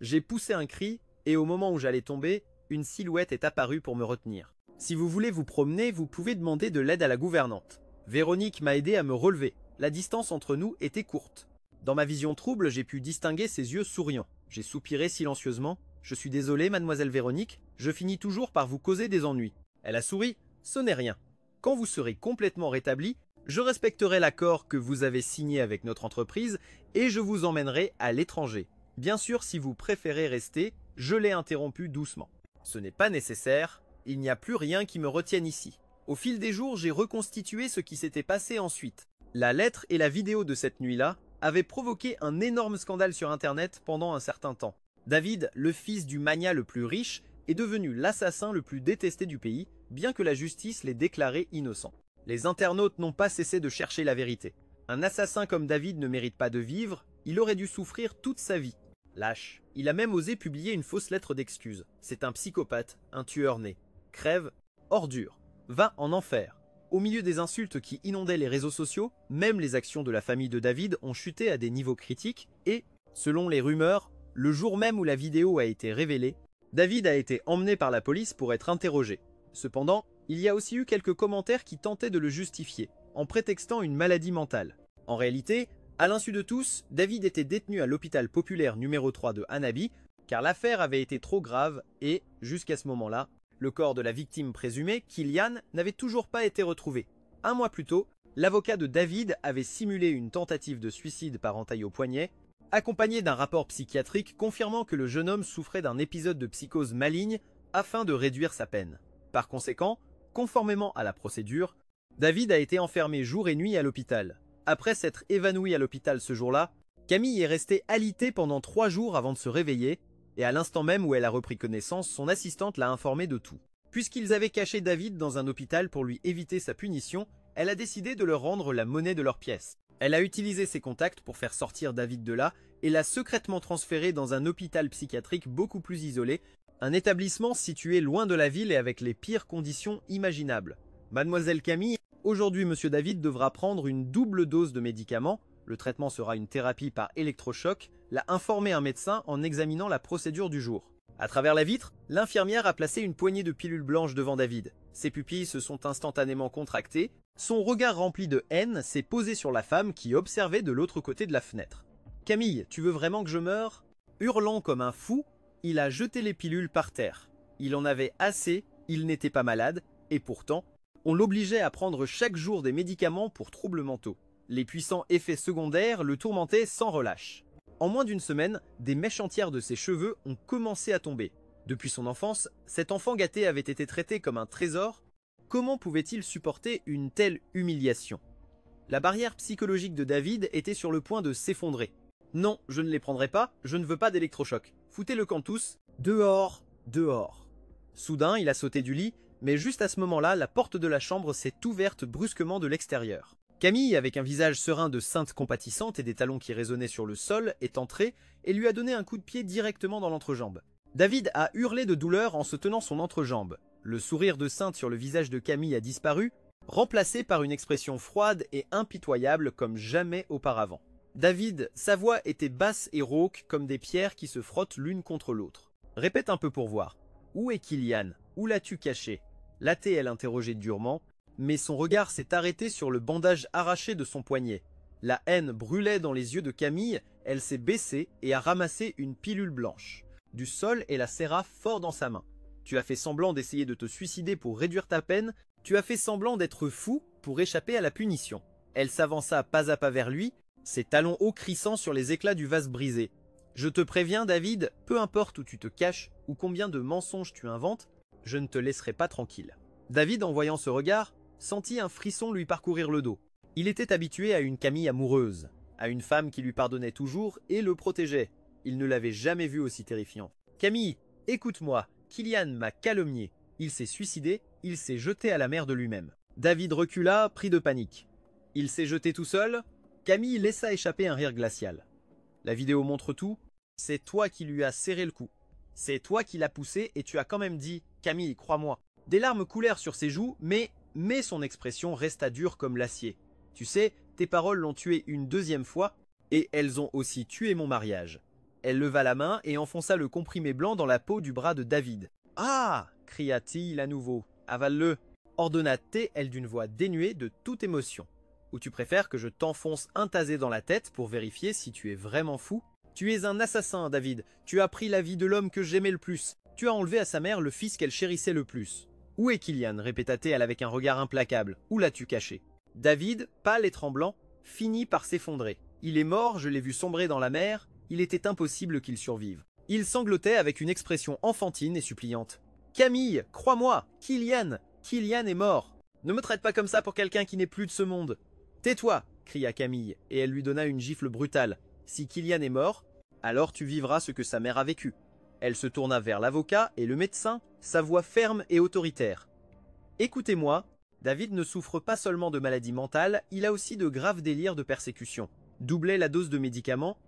J'ai poussé un cri, et au moment où j'allais tomber, une silhouette est apparue pour me retenir. Si vous voulez vous promener, vous pouvez demander de l'aide à la gouvernante. Véronique m'a aidé à me relever. La distance entre nous était courte. Dans ma vision trouble, j'ai pu distinguer ses yeux souriants. J'ai soupiré silencieusement. Je suis désolé, mademoiselle Véronique, je finis toujours par vous causer des ennuis. Elle a souri. Ce n'est rien. Quand vous serez complètement rétabli, je respecterai l'accord que vous avez signé avec notre entreprise et je vous emmènerai à l'étranger. Bien sûr, si vous préférez rester, je l'ai interrompu doucement. Ce n'est pas nécessaire, il n'y a plus rien qui me retienne ici. Au fil des jours, j'ai reconstitué ce qui s'était passé ensuite. La lettre et la vidéo de cette nuit-là avaient provoqué un énorme scandale sur Internet pendant un certain temps. David, le fils du magnat le plus riche, est devenu l'assassin le plus détesté du pays, bien que la justice l'ait déclaré innocent. Les internautes n'ont pas cessé de chercher la vérité. Un assassin comme David ne mérite pas de vivre, il aurait dû souffrir toute sa vie. Lâche. Il a même osé publier une fausse lettre d'excuse. C'est un psychopathe, un tueur né. Crève, ordure. Va en enfer. Au milieu des insultes qui inondaient les réseaux sociaux, même les actions de la famille de David ont chuté à des niveaux critiques et, selon les rumeurs, le jour même où la vidéo a été révélée, David a été emmené par la police pour être interrogé. Cependant, il y a aussi eu quelques commentaires qui tentaient de le justifier, en prétextant une maladie mentale. En réalité, à l'insu de tous, David était détenu à l'hôpital populaire numéro 3 de Anabi, car l'affaire avait été trop grave et, jusqu'à ce moment-là, le corps de la victime présumée, Kilian, n'avait toujours pas été retrouvé. Un mois plus tôt, l'avocat de David avait simulé une tentative de suicide par entaille au poignet, accompagné d'un rapport psychiatrique confirmant que le jeune homme souffrait d'un épisode de psychose maligne afin de réduire sa peine. Par conséquent, conformément à la procédure, David a été enfermé jour et nuit à l'hôpital. Après s'être évanoui à l'hôpital ce jour-là, Camille est restée alitée pendant 3 jours avant de se réveiller, et à l'instant même où elle a repris connaissance, son assistante l'a informée de tout. Puisqu'ils avaient caché David dans un hôpital pour lui éviter sa punition, elle a décidé de leur rendre la monnaie de leur pièce. Elle a utilisé ses contacts pour faire sortir David de là et l'a secrètement transféré dans un hôpital psychiatrique beaucoup plus isolé, un établissement situé loin de la ville et avec les pires conditions imaginables. Mademoiselle Camille, aujourd'hui Monsieur David devra prendre une double dose de médicaments, le traitement sera une thérapie par électrochoc, l'a informé un médecin en examinant la procédure du jour. À travers la vitre, l'infirmière a placé une poignée de pilules blanches devant David. Ses pupilles se sont instantanément contractées, son regard rempli de haine s'est posé sur la femme qui observait de l'autre côté de la fenêtre. « Camille, tu veux vraiment que je meure ?» Hurlant comme un fou, il a jeté les pilules par terre. Il en avait assez, il n'était pas malade, et pourtant, on l'obligeait à prendre chaque jour des médicaments pour troubles mentaux. Les puissants effets secondaires le tourmentaient sans relâche. En moins d'une semaine, des mèches entières de ses cheveux ont commencé à tomber. Depuis son enfance, cet enfant gâté avait été traité comme un trésor. Comment pouvait-il supporter une telle humiliation? La barrière psychologique de David était sur le point de s'effondrer. Non, je ne les prendrai pas, je ne veux pas d'électrochoc. Foutez le camp tous, dehors, dehors. Soudain, il a sauté du lit, mais juste à ce moment-là, la porte de la chambre s'est ouverte brusquement de l'extérieur. Camille, avec un visage serein de sainte compatissante et des talons qui résonnaient sur le sol, est entrée et lui a donné un coup de pied directement dans l'entrejambe. David a hurlé de douleur en se tenant son entrejambe. Le sourire de sainte sur le visage de Camille a disparu, remplacé par une expression froide et impitoyable comme jamais auparavant. David, sa voix était basse et rauque comme des pierres qui se frottent l'une contre l'autre. Répète un peu pour voir. Où est Kilian? Où l'as-tu caché? L'ATL interrogeait durement, mais son regard s'est arrêté sur le bandage arraché de son poignet. La haine brûlait dans les yeux de Camille, elle s'est baissée et a ramassé une pilule blanche du sol et la serra fort dans sa main. Tu as fait semblant d'essayer de te suicider pour réduire ta peine, tu as fait semblant d'être fou pour échapper à la punition. Elle s'avança pas à pas vers lui, ses talons hauts crissant sur les éclats du vase brisé. Je te préviens, David, peu importe où tu te caches ou combien de mensonges tu inventes, je ne te laisserai pas tranquille. David, en voyant ce regard, sentit un frisson lui parcourir le dos. Il était habitué à une Camille amoureuse, à une femme qui lui pardonnait toujours et le protégeait. Il ne l'avait jamais vue aussi terrifiant. « Camille, écoute-moi, Kilian m'a calomnié. Il s'est suicidé, il s'est jeté à la mer de lui-même. » David recula, pris de panique. « Il s'est jeté tout seul ?» Camille laissa échapper un rire glacial. « La vidéo montre tout. C'est toi qui lui as serré le cou. C'est toi qui l'as poussé et tu as quand même dit « Camille, crois-moi ». Des larmes coulèrent sur ses joues, mais son expression resta dure comme l'acier. Tu sais, tes paroles l'ont tué une deuxième fois, et elles ont aussi tué mon mariage. Elle leva la main et enfonça le comprimé blanc dans la peau du bras de David. « Ah » cria-t-il à nouveau. « Avale-le » ordonna T-elle d'une voix dénuée de toute émotion. « Ou tu préfères que je t'enfonce un tasé dans la tête pour vérifier si tu es vraiment fou? Tu es un assassin, David. Tu as pris la vie de l'homme que j'aimais le plus. Tu as enlevé à sa mère le fils qu'elle chérissait le plus. » « Où est Kilian » répéta T-elle avec un regard implacable. « Où l'as-tu caché ?» David, pâle et tremblant, finit par s'effondrer. Il est mort, je l'ai vu sombrer dans la mer, il était impossible qu'il survive. Il sanglotait avec une expression enfantine et suppliante. « Camille, crois-moi, Kilian est mort. Ne me traite pas comme ça pour quelqu'un qui n'est plus de ce monde. »« Tais-toi » cria Camille, et elle lui donna une gifle brutale. « Si Kilian est mort, alors tu vivras ce que sa mère a vécu. » Elle se tourna vers l'avocat et le médecin, sa voix ferme et autoritaire. « Écoutez-moi, David ne souffre pas seulement de maladie mentale, il a aussi de graves délires de persécution. Doubler la dose de médicaments,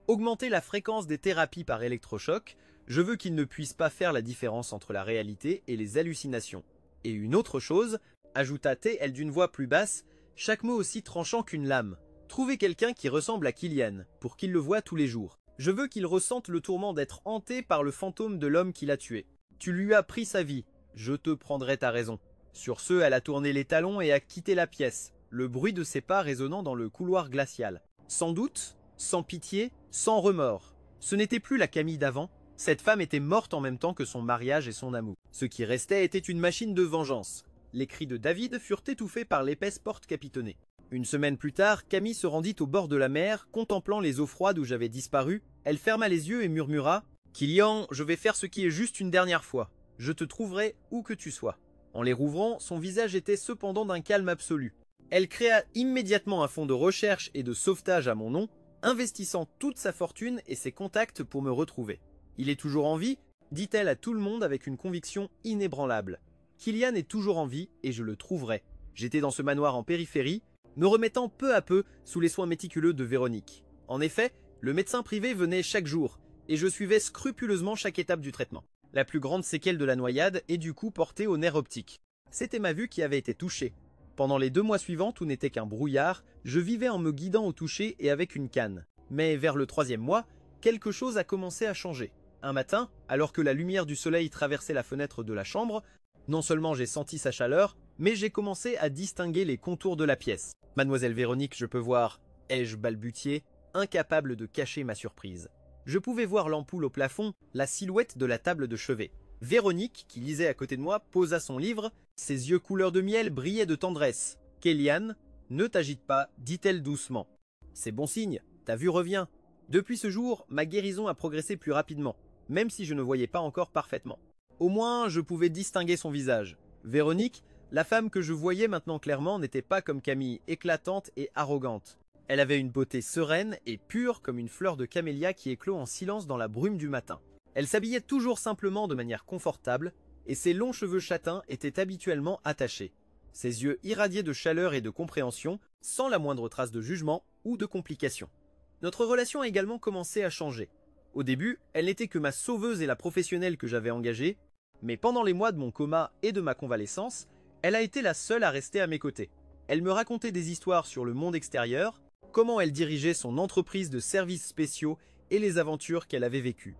augmenter la fréquence des thérapies par électrochoc, je veux qu'il ne puisse pas faire la différence entre la réalité et les hallucinations. Et une autre chose, ajouta T-elle d'une voix plus basse, chaque mot aussi tranchant qu'une lame. Trouvez quelqu'un qui ressemble à Kilian, pour qu'il le voie tous les jours. Je veux qu'il ressente le tourment d'être hanté par le fantôme de l'homme qui l'a tué. Tu lui as pris sa vie, je te prendrai ta raison. » Sur ce, elle a tourné les talons et a quitté la pièce, le bruit de ses pas résonnant dans le couloir glacial. Sans doute, sans pitié, sans remords. Ce n'était plus la Camille d'avant, Cette femme était morte en même temps que son mariage et son amour. Ce qui restait était une machine de vengeance. Les cris de David furent étouffés par l'épaisse porte capitonnée. Une semaine plus tard, Camille se rendit au bord de la mer, contemplant les eaux froides où j'avais disparu. Elle ferma les yeux et murmura « Kilian, je vais faire ce qui est juste une dernière fois. Je te trouverai où que tu sois. » En les rouvrant, son visage était cependant d'un calme absolu. Elle créa immédiatement un fonds de recherche et de sauvetage à mon nom, investissant toute sa fortune et ses contacts pour me retrouver. « Il est toujours en vie ?» dit-elle à tout le monde avec une conviction inébranlable. « Kilian est toujours en vie et je le trouverai. » J'étais dans ce manoir en périphérie, me remettant peu à peu sous les soins méticuleux de Véronique. En effet, le médecin privé venait chaque jour, et je suivais scrupuleusement chaque étape du traitement. La plus grande séquelle de la noyade est du coup portée au nerf optique. C'était ma vue qui avait été touchée. Pendant les 2 mois suivants, tout n'était qu'un brouillard, je vivais en me guidant au toucher et avec une canne. Mais vers le 3e mois, quelque chose a commencé à changer. Un matin, alors que la lumière du soleil traversait la fenêtre de la chambre, non seulement j'ai senti sa chaleur, mais j'ai commencé à distinguer les contours de la pièce. « Mademoiselle Véronique, je peux voir », ai-je balbutié, incapable de cacher ma surprise. Je pouvais voir l'ampoule au plafond, la silhouette de la table de chevet. Véronique, qui lisait à côté de moi, posa son livre, ses yeux couleur de miel brillaient de tendresse. « Kélian, ne t'agite pas », dit-elle doucement. « C'est bon signe, ta vue revient. » Depuis ce jour, ma guérison a progressé plus rapidement, même si je ne voyais pas encore parfaitement. Au moins, je pouvais distinguer son visage. Véronique, la femme que je voyais maintenant clairement, n'était pas comme Camille, éclatante et arrogante. Elle avait une beauté sereine et pure comme une fleur de camélia qui éclot en silence dans la brume du matin. Elle s'habillait toujours simplement de manière confortable, et ses longs cheveux châtains étaient habituellement attachés. Ses yeux irradiaient de chaleur et de compréhension, sans la moindre trace de jugement ou de complication. Notre relation a également commencé à changer. Au début, elle n'était que ma sauveuse et la professionnelle que j'avais engagée, mais pendant les mois de mon coma et de ma convalescence, elle a été la seule à rester à mes côtés. Elle me racontait des histoires sur le monde extérieur, comment elle dirigeait son entreprise de services spéciaux et les aventures qu'elle avait vécues.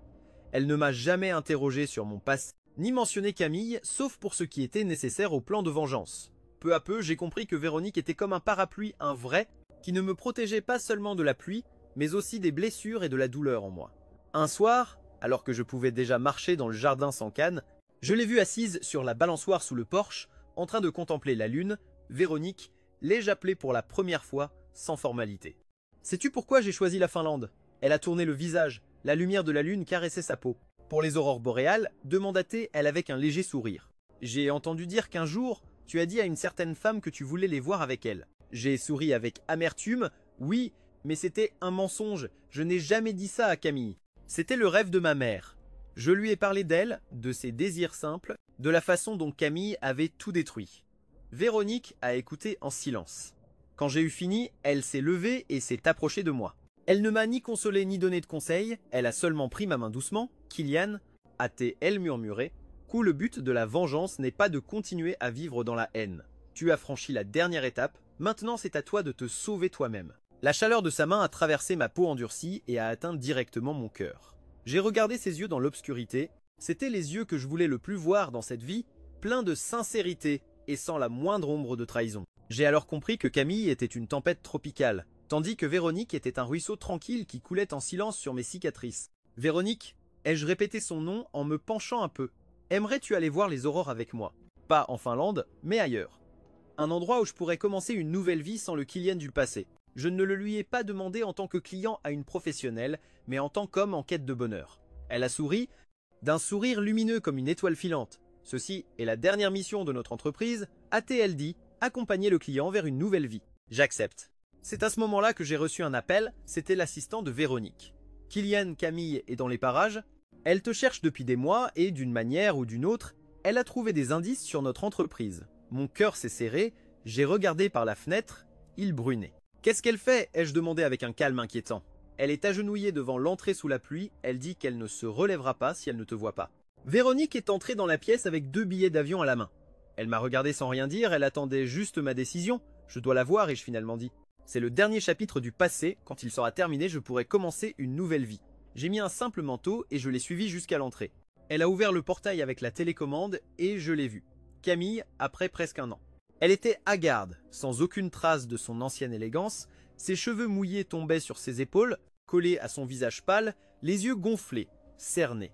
Elle ne m'a jamais interrogé sur mon passé, ni mentionné Camille, sauf pour ce qui était nécessaire au plan de vengeance. Peu à peu, j'ai compris que Véronique était comme un parapluie, un vrai, qui ne me protégeait pas seulement de la pluie, mais aussi des blessures et de la douleur en moi. Un soir, alors que je pouvais déjà marcher dans le jardin sans canne, je l'ai vue assise sur la balançoire sous le porche, en train de contempler la lune. Véronique, l'ai-je appelée pour la première fois, sans formalité. Sais-tu pourquoi j'ai choisi la Finlande? Elle a tourné le visage, la lumière de la lune caressait sa peau. Pour les aurores boréales, demanda-t-elle avec un léger sourire. J'ai entendu dire qu'un jour, tu as dit à une certaine femme que tu voulais les voir avec elle. J'ai souri avec amertume. Oui, mais c'était un mensonge, je n'ai jamais dit ça à Camille. C'était le rêve de ma mère. Je lui ai parlé d'elle, de ses désirs simples, de la façon dont Camille avait tout détruit. Véronique a écouté en silence. Quand j'ai eu fini, elle s'est levée et s'est approchée de moi. Elle ne m'a ni consolé ni donné de conseils, elle a seulement pris ma main doucement. « Kilian, a-t-elle murmuré, coup le but de la vengeance n'est pas de continuer à vivre dans la haine. Tu as franchi la dernière étape, maintenant c'est à toi de te sauver toi-même. » La chaleur de sa main a traversé ma peau endurcie et a atteint directement mon cœur. J'ai regardé ses yeux dans l'obscurité. C'étaient les yeux que je voulais le plus voir dans cette vie, pleins de sincérité et sans la moindre ombre de trahison. J'ai alors compris que Camille était une tempête tropicale, tandis que Véronique était un ruisseau tranquille qui coulait en silence sur mes cicatrices. Véronique, ai-je répété son nom en me penchant un peu. Aimerais-tu aller voir les aurores avec moi? Pas en Finlande, mais ailleurs. Un endroit où je pourrais commencer une nouvelle vie sans le Kilian du passé. Je ne le lui ai pas demandé en tant que client à une professionnelle, mais en tant qu'homme en quête de bonheur. Elle a souri, d'un sourire lumineux comme une étoile filante. Ceci est la dernière mission de notre entreprise, a-t-elle dit, accompagner le client vers une nouvelle vie. J'accepte. C'est à ce moment-là que j'ai reçu un appel, c'était l'assistant de Véronique. Kilian, Camille est dans les parages. Elle te cherche depuis des mois et, d'une manière ou d'une autre, elle a trouvé des indices sur notre entreprise. Mon cœur s'est serré, j'ai regardé par la fenêtre, il brunait. Qu'est-ce qu'elle fait? Ai-je demandé avec un calme inquiétant. Elle est agenouillée devant l'entrée sous la pluie, elle dit qu'elle ne se relèvera pas si elle ne te voit pas. Véronique est entrée dans la pièce avec 2 billets d'avion à la main. Elle m'a regardé sans rien dire, elle attendait juste ma décision. Je dois la voir, ai-je finalement dit. C'est le dernier chapitre du passé, quand il sera terminé, je pourrai commencer une nouvelle vie. J'ai mis un simple manteau et je l'ai suivie jusqu'à l'entrée. Elle a ouvert le portail avec la télécommande et je l'ai vue. Camille, après presque un an. Elle était hagarde, sans aucune trace de son ancienne élégance, ses cheveux mouillés tombaient sur ses épaules, collés à son visage pâle, les yeux gonflés, cernés.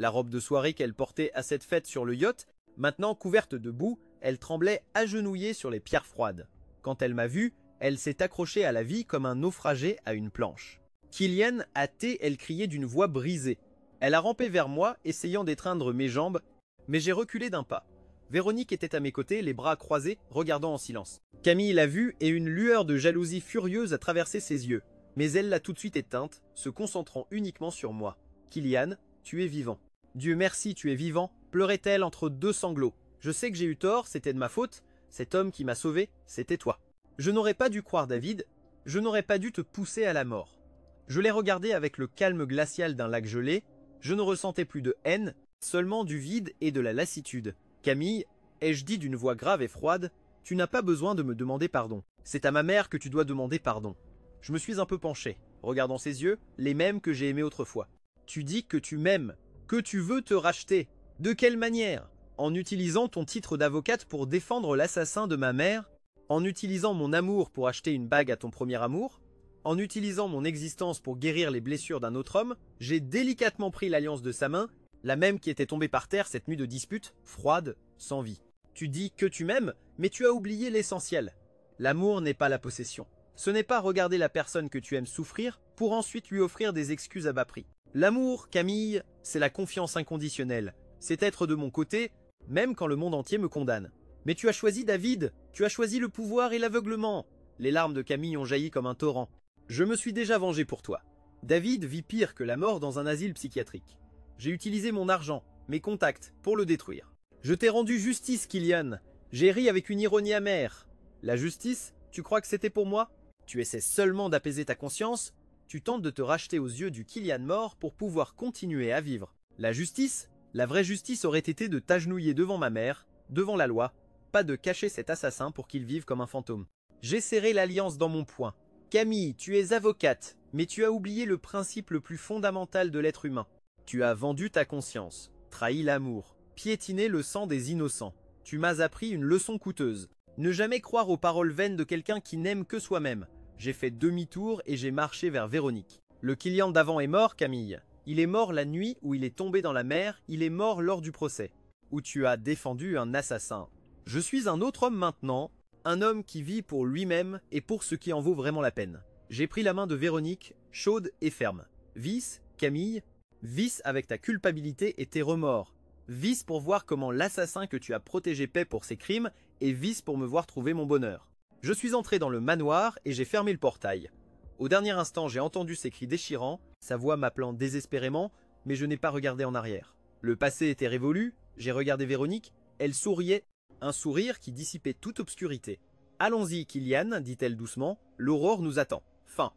La robe de soirée qu'elle portait à cette fête sur le yacht, maintenant couverte de boue, elle tremblait agenouillée sur les pierres froides. Quand elle m'a vu, elle s'est accrochée à la vie comme un naufragé à une planche. Killian, hâtée, elle criait d'une voix brisée. Elle a rampé vers moi, essayant d'étreindre mes jambes, mais j'ai reculé d'un pas. Véronique était à mes côtés, les bras croisés, regardant en silence. Camille l'a vue et une lueur de jalousie furieuse a traversé ses yeux. Mais elle l'a tout de suite éteinte, se concentrant uniquement sur moi. Killian, tu es vivant. Dieu merci, tu es vivant, pleurait-elle entre deux sanglots. Je sais que j'ai eu tort, c'était de ma faute. Cet homme qui m'a sauvé, c'était toi. Je n'aurais pas dû croire David, je n'aurais pas dû te pousser à la mort. Je l'ai regardé avec le calme glacial d'un lac gelé, je ne ressentais plus de haine, seulement du vide et de la lassitude. Camille, ai-je dit d'une voix grave et froide, tu n'as pas besoin de me demander pardon. C'est à ma mère que tu dois demander pardon. Je me suis un peu penché, regardant ses yeux, les mêmes que j'ai aimés autrefois. Tu dis que tu m'aimes, que tu veux te racheter. De quelle manière? En utilisant ton titre d'avocate pour défendre l'assassin de ma mère? En utilisant mon amour pour acheter une bague à ton premier amour? En utilisant mon existence pour guérir les blessures d'un autre homme? J'ai délicatement pris l'alliance de sa main, la même qui était tombée par terre cette nuit de dispute, froide, sans vie. Tu dis que tu m'aimes, mais tu as oublié l'essentiel. L'amour n'est pas la possession. Ce n'est pas regarder la personne que tu aimes souffrir pour ensuite lui offrir des excuses à bas prix. L'amour, Camille, c'est la confiance inconditionnelle. C'est être de mon côté, même quand le monde entier me condamne. Mais tu as choisi David, tu as choisi le pouvoir et l'aveuglement. Les larmes de Camille ont jailli comme un torrent. Je me suis déjà vengé pour toi. David vit pire que la mort dans un asile psychiatrique. J'ai utilisé mon argent, mes contacts, pour le détruire. Je t'ai rendu justice, Killian. J'ai ri avec une ironie amère. La justice, tu crois que c'était pour moi? Tu essaies seulement d'apaiser ta conscience, tu tentes de te racheter aux yeux du Killian mort pour pouvoir continuer à vivre. La justice, la vraie justice aurait été de t'agenouiller devant ma mère, devant la loi, pas de cacher cet assassin pour qu'il vive comme un fantôme. J'ai serré l'alliance dans mon poing. Camille, tu es avocate, mais tu as oublié le principe le plus fondamental de l'être humain. Tu as vendu ta conscience, trahi l'amour, piétiné le sang des innocents. Tu m'as appris une leçon coûteuse. Ne jamais croire aux paroles vaines de quelqu'un qui n'aime que soi-même. J'ai fait demi-tour et j'ai marché vers Véronique. Le Killian d'avant est mort, Camille. Il est mort la nuit où il est tombé dans la mer, il est mort lors du procès, où tu as défendu un assassin. Je suis un autre homme maintenant, un homme qui vit pour lui-même et pour ce qui en vaut vraiment la peine. J'ai pris la main de Véronique, chaude et ferme. Vis, Camille, vis avec ta culpabilité et tes remords. Vis pour voir comment l'assassin que tu as protégé paie pour ses crimes, et vis pour me voir trouver mon bonheur. Je suis entré dans le manoir et j'ai fermé le portail. Au dernier instant, j'ai entendu ses cris déchirants, sa voix m'appelant désespérément, mais je n'ai pas regardé en arrière. Le passé était révolu, j'ai regardé Véronique, elle souriait, un sourire qui dissipait toute obscurité. « Allons-y, Killian, dit-elle doucement, l'aurore nous attend. » Fin.